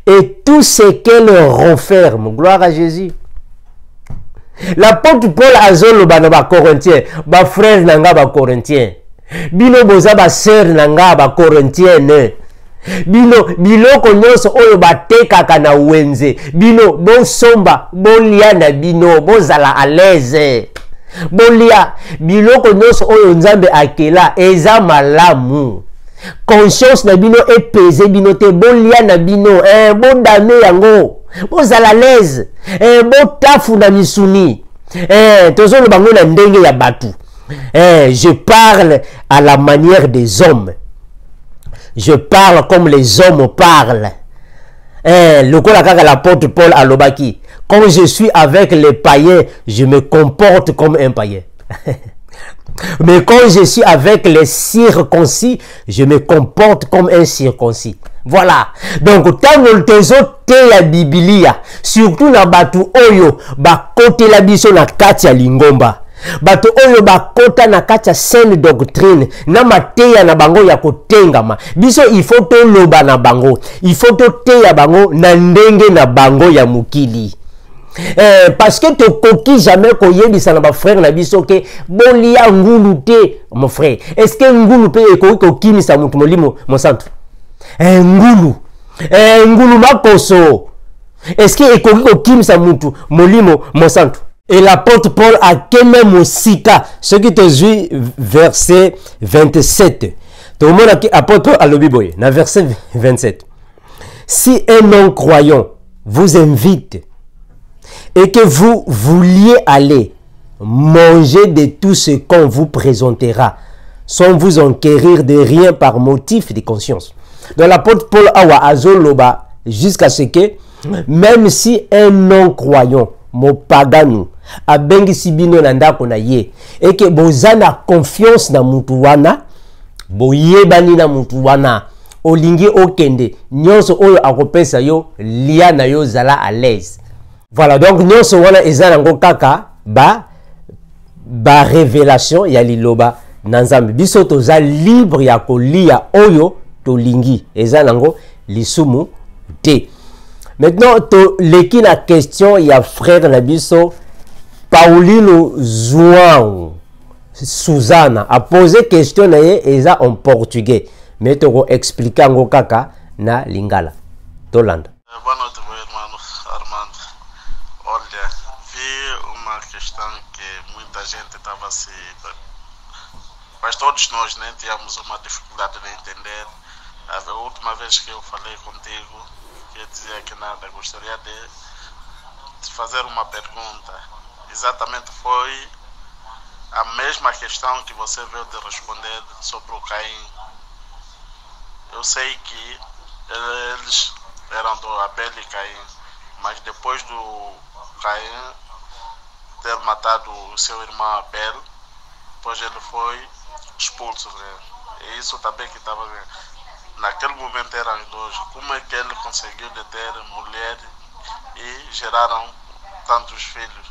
et tout ce qu'elle renferme. Gloire à Jésus. L'apôtre Paul azoloba na ba Corinthiens, ba frère nanga ba Corinthiens. Bino boza ba sœur nanga ba Corinthienne. Bino biloko nyonso oyo batekaka na wenze. Bino bo somba, bo lia na bino, bo zala à l'aise. Bolia biloko nyonso oyo Nzambe akela eza malamu. Conscience na bino epese bino te bolia na bino bo dame yango bo zala l'aise bo tafu na misuni tozolo bango na ndenge ya batu. Je parle à la manière des hommes. Je parle comme les hommes parlent. Lokola kaka l'apôtre Paul alobaki, quand je suis avec les païens, je me comporte comme un païen. Mais quand je suis avec les circoncis, je me comporte comme un circoncis. Voilà. Donc, tant que te la Biblia, surtout na batu oyo, ba kote la biso na kati ya lingomba. Bato oyo bakota na kati ya saine doctrine na mateya na bango ya kotengama. Biso il faut to loba na bango. Il faut to teya bango na ndenge na bango ya mukili. Parce que tu coquilles jamais qu'on y ait dit ça na ba frère na biso ke bolia ngulu te mon frère. Est-ce que ngulu pe eko kokimi sa mutu molimo mon centre? Ngulu. Ngulu makoso. Est-ce que eko kokimi sa mutu molimo mon centre? Et l'apôtre Paul a quel mosika, ce qui te suit verset 27. Tout le monde apôtre Paul a le Bible, dans verset 27. Si un non-croyant vous invite et que vous vouliez aller manger de tout ce qu'on vous présentera, sans vous enquérir de rien par motif de conscience. Donc l'apôtre Paul awa azoloba jusqu'à ce que, même si un non-croyant, mo paganu, abengi sibino na ndako na ye, et que bozana confiance na mutu wana, boyebani na mutu wana, olingi okende, nyonso oyo akopesa yo, lia na yo zala à l'aise. Voilà, donc nyonso wana ezana ngo kaka, ba révélation ya liloba nanzambe. Biso toza libre ya kolia oyo tolingi. Ezana ngo lisumu te. Maintenant, l'équipe la question, il y a frère Nabiso, Paulino Zouan, Susanna, a posé question en portugais. Mais tu vas expliquer en kaka na lingala. Tolanda. Boa noite, meu irmão Armando. Olha, vi uma questão que muita gente estava se... Mas todos nós, né, tínhamos uma dificuldade de entender. A última vez que eu falei contigo, que eu dizia que nada, gostaria de fazer uma pergunta. Exatamente foi a mesma questão que você veio de responder sobre o Caim. Eu sei que eles eram do Abel e Caim, mas depois do Caim ter matado o seu irmão Abel, depois ele foi expulso. Né? E isso também que estava... Naquele momento eram dois. Como é que ele conseguiu ter mulher e geraram tantos filhos?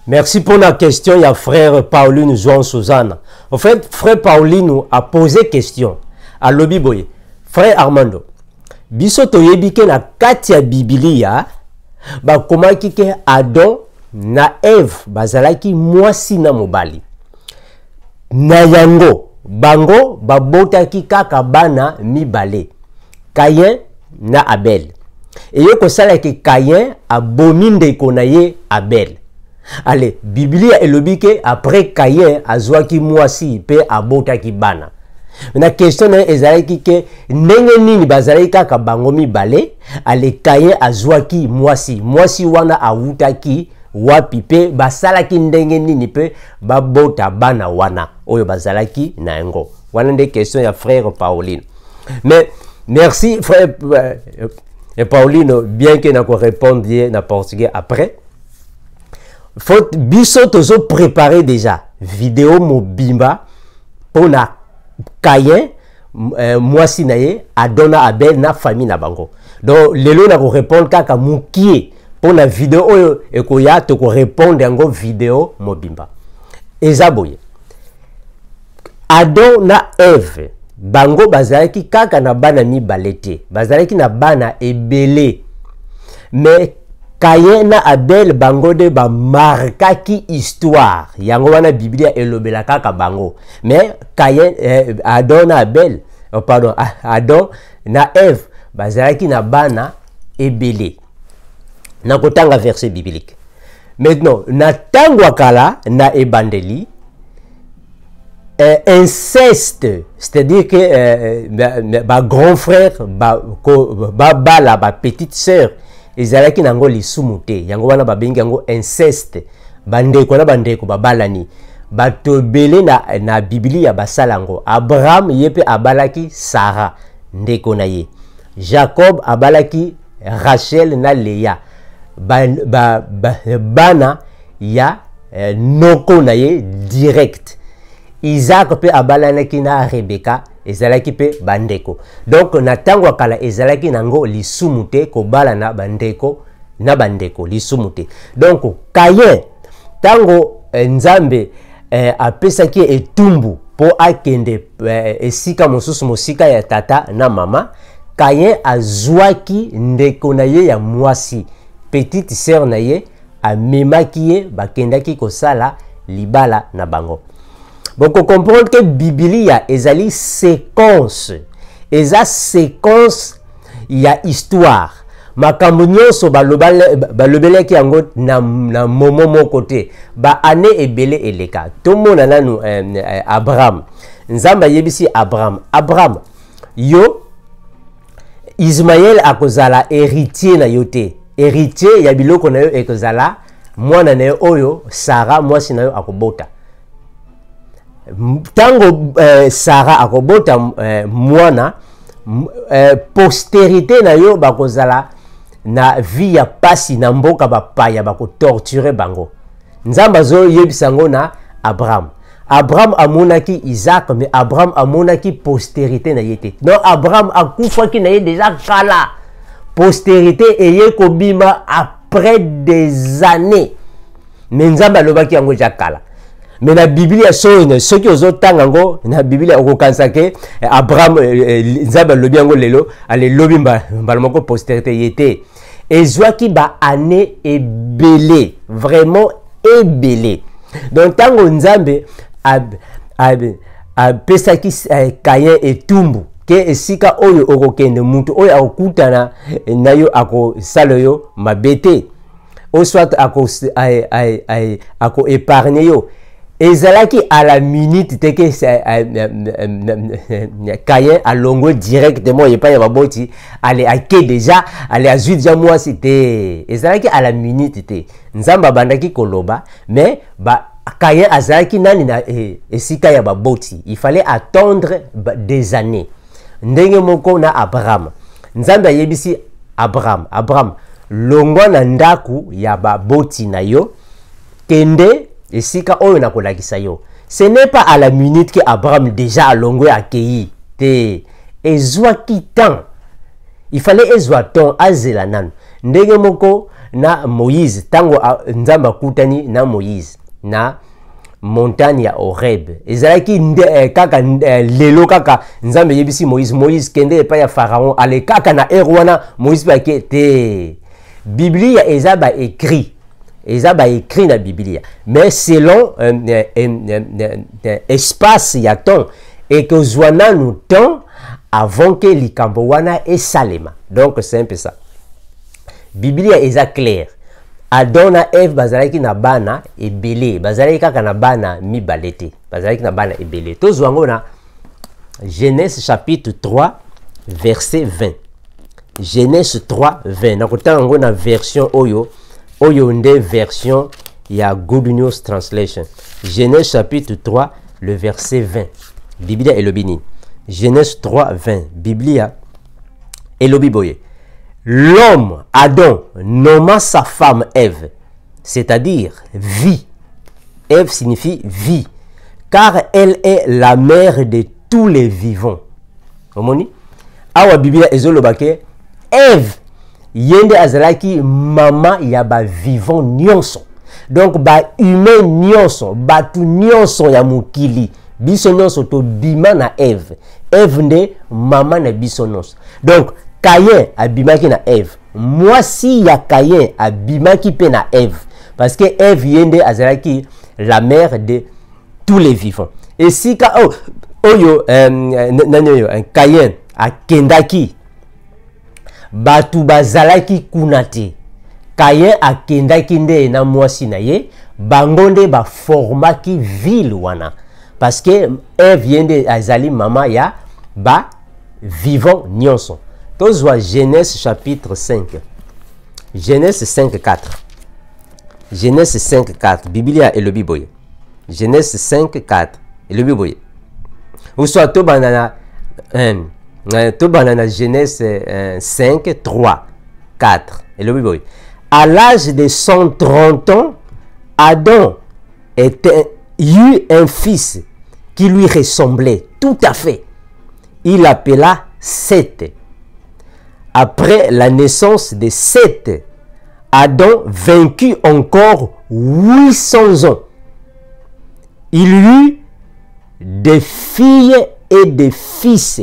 Merci pour la question. Il y a frère Pauline Joan Susanna. En fait, frère Pauline a posé question à Lobi Boye. Frère Armando, biso toyebi ke na kati ya Biblia ba komaki ke Adam na Eve bazalaki mwasi na mobali. Na yango bango babotaki kaka bana mibale, Caïn na Abel. Et yo kosala ke Caïn abomi ndeko na ye Abel. Allez, Biblia elobi ke après Caïn azwaki mwasi pe abotaki bana. Na question na ezalaki ke ndenge nini bazalaki kaka bango mibale, ale Caïn azwaki mwasi. Mwasi wana awutaki wapi pe basalaki ndenge nini pe babota bana wana oyo bazalaki na yango. Wana nde question ya frère Pauline. Mais merci frère Pauline, bien que nako répondre na portugais après. Faut biso tozo préparer déjà vidéo mobimba pour na Caïn mwasi na ye adona Abel na famille na bango. Donc lelo nako répondre kaka mukie pour la vidéo oyo ekoya to ko répondre yango vidéo mobimba. Ezaboye. Adam na Eve bango bazalaki kaka na bana mibale te. Bazalaki na bana ebele. Mais Caïn na Abel bango de ba markaki histoire yango wana Biblia elobela kaka bango mais Caïn Adam na Abel pardon Adam na Ève bazalaki na bana ebele na kotanga verset biblique. Maintenant na tango akala na ebandeli inceste, c'est-à-dire que ba grand frère ba bala ba petite sœur ezalaki nango lisumu te yango wana babengi yango inceste bandeko na bandeko babalani bato ebele na Biblia basalango. Abraham yepe abalaki Sarah ndeko na ye, Jacob abalaki Rachel na Leah bana ya noko na ye direct. Isaac pe abalanaki na Rebecca ezalaki pe bandeko. Donc na tango akala ezalaki nango lisumu te kobala na bandeko lisumu te. Donc Caïn tango Nzambe apesaki etumbu po akende esika mosusu mosika ya tata na mama, Caïn azwaki ndeko na ye ya mwasi petite sœur na ye amemaki ye bakendaki kosala libala na bango. Donc, on comprend que Biblia ezali séquence. Eza séquence ya histoire. Makambo nyonso balobeleki yango na momo moko te. Ba ane ebele eleka. Tomona nanu Abraham. Nzamba yebisi Abraham. Abraham, yo Ismaël akozala héritier na yo te. Héritier ya biloko na yo ekozala mwana na yo oyo Sarah mwasi na yo akobota. Tango Sarah akobota mwana postérité na yo bakozala na vie ya pasi na mboka bapaya bako torturer bango. Nzamba zo yebisango na Abraham. Abraham amonaki Isaac mais Abraham amonaki postérité na yete. Non Abraham akufaki na ye déjà kala. Postérité eye kobima après des années. Mais Nzamba lobaki yango jakala. Mais la Biblia sonne ceux qui osent tango na Biblia okokansa ke Abraham Nzamba lobi yango lelo ale lobi mbalmoko postérité yete ezwaki ba année ebele vraiment ebele. Donc tango Nzambe pesaki Caïn etumbu ke esika oyo okokende mutu oyo akokutana na yo akosala yo mabete o soit ako épargner yo ezalaki à la minute te que Caïn alongo directement et pas ya baboti ale ake déjà ale azui déjà moi c'était ezalaki à la minute te Nzamba bandaki koloba mais ba Caïn azalaki nani na esika ya baboti il fallait attendre des années. Ndenge moko na Abraham Nzamba yebisi Abraham longwa na ndaku ya baboti na yo kende esika oyo na kolakisa yo. Ce n'est pas à la minute que Abraham déjà alongwe accueilli te ezwaki temps. Il fallait ezwa temps azela nanu. Ndenge moko na Moïse tango Nzamba kutani na Moïse na montagne ya Horeb ezalaki kaka lelo kaka Nzambe yebisi Moïse kende pa ya Pharaon ale kaka na erwana Moïse ba ke te. Biblia ezaba écrit na Biblia mais selon espace ya temps et que zwana nous temps avant que likambo wana esalema. Donc c'est un peu ça. Biblia eza clair. Adam na Ève bazalaki na bana ebele bazalaki kaka na bana mibalete bazalaki na bana ebele. Tozwango na Genèse chapitre 3 verset 20. Genèse 3 20 nakotango na version oyo nde version ya Good News Translation. Genèse chapitre 3 le verset 20. Biblia elobi nini? Genèse 3 20 Biblia elobi boye. L'homme, Adam, nomma sa femme Ève, c'est-à-dire vie. Ève signifie vie, car elle est la mère de tous les vivants. Omoni? Awa Biblia ezolobake, Ève, yende azalaki mama ya ba vivant nyonso. Donc ba humain nyonso, batu nyonso ya mukili. Biso nyonso to bima na Ève. Ève nde mama na biso nyonso. Donc Caïn abimaki na Ève. mwasi ya Caïn abimaki pe na Ève parce que Ève yende azalaki la mère de tous les vivants. Et si ka oyo Caïn akendaki batu bazalaki kunate Caïn akendaki nde na mwasi na ye bangonde ba formaki ville wana parce que Ève yende azali mama ya ba vivant nyonso. Tozwa Genèse chapitre 5. Genèse 5 4. Genèse 5 4. Biblia et le Biboye. Genèse 5 4. Et le Biboye. Ou soit to banana Genèse 5 3 4. Et le Biboye. À l'âge de 130 ans, Adam eut un fils qui lui ressemblait tout à fait. Il l'appela Seth. Après la naissance de Seth, Adam vainquit encore 800 ans. Il eut des filles et des fils.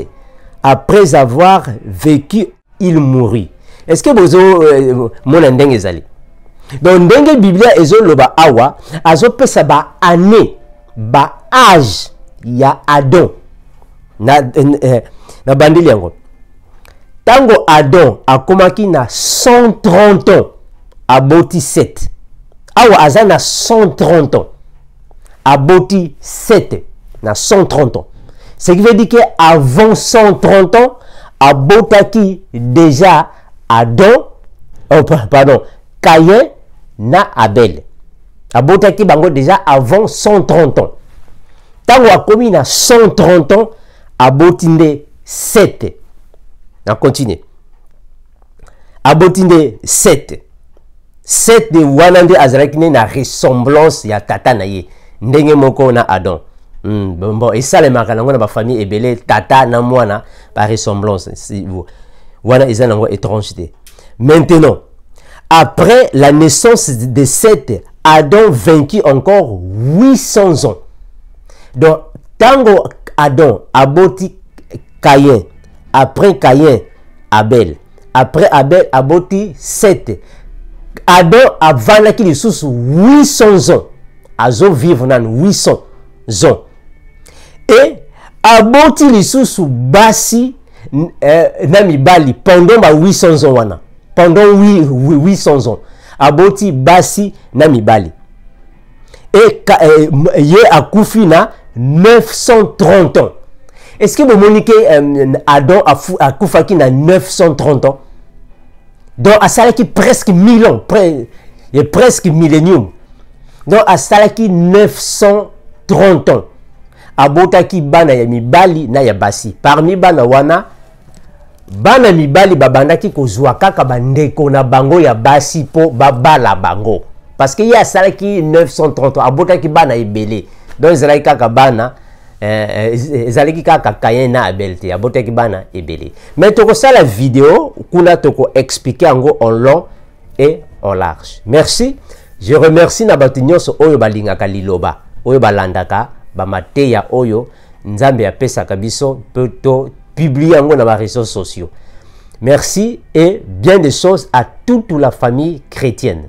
Après avoir vécu, il mourut. Est-ce que vous avez ndenge ezali? Donc ndenge Biblia ezo loba awa azo pesa ba année ba âge ya Adam na bandeli yango. Tango Adam akomaki na 130 ans aboti 7. Awa aza na 130 ans aboti 7 na 130 ans. Ce qui veut dire que avant 130 ans abotaki déjà Adam Caïn na Abel. Abotaki bango déjà avant 130 ans. Tango akomi na 130 ans abotinde 7. On continue. Abotinde 7. 7 de wanande azalaki na ressemblance ya tata na ye. Ndenge moko na Adam. Bon, et ça les makanango na ba famille ebele tata na mwana par ressemblance. Si vous wana ezanango étrangeté. Maintenant, après la naissance de Seth, Adam vainquit encore 800 ans. Donc, tango Adam aboti Caïn, après Caïn, Abel, après Abel aboti Seth. Adam avalaki les sous 800 ans. Azo vivre dans 800 ans. Et aboti les sous basi namibali pendant 800 ans wana. Pendant 800 ans. Aboti basi namibali. Et ye akufi na 930 ans. Est-ce que vous monique Adam a koufaki na 930 ans? Donc à salaki presque 1000 ans, presque millénium. Donc à salaki 930 ans. Abotaki bana ya mibali na ya basi. Parmi bana wana bana mibali babandaki kozwa kaka bandeko na bango ya basi po babala bango. Parce que ya salaki 930 ans abotaki bana ebele. Donc ezalaki kaka bana ezalaki kaka Caïn na Abel te abotaki bana ebele. Mais toko sala vidéo kuna toko expliquer yango en long et en large. Merci. Je remercie na batu nyonso oyo balingaka liloba oyo balandaka bamateya oyo nzambe apesaka biso pe to publier yango na ba réseaux sociaux. Merci et bien des choses à toute la famille chrétienne.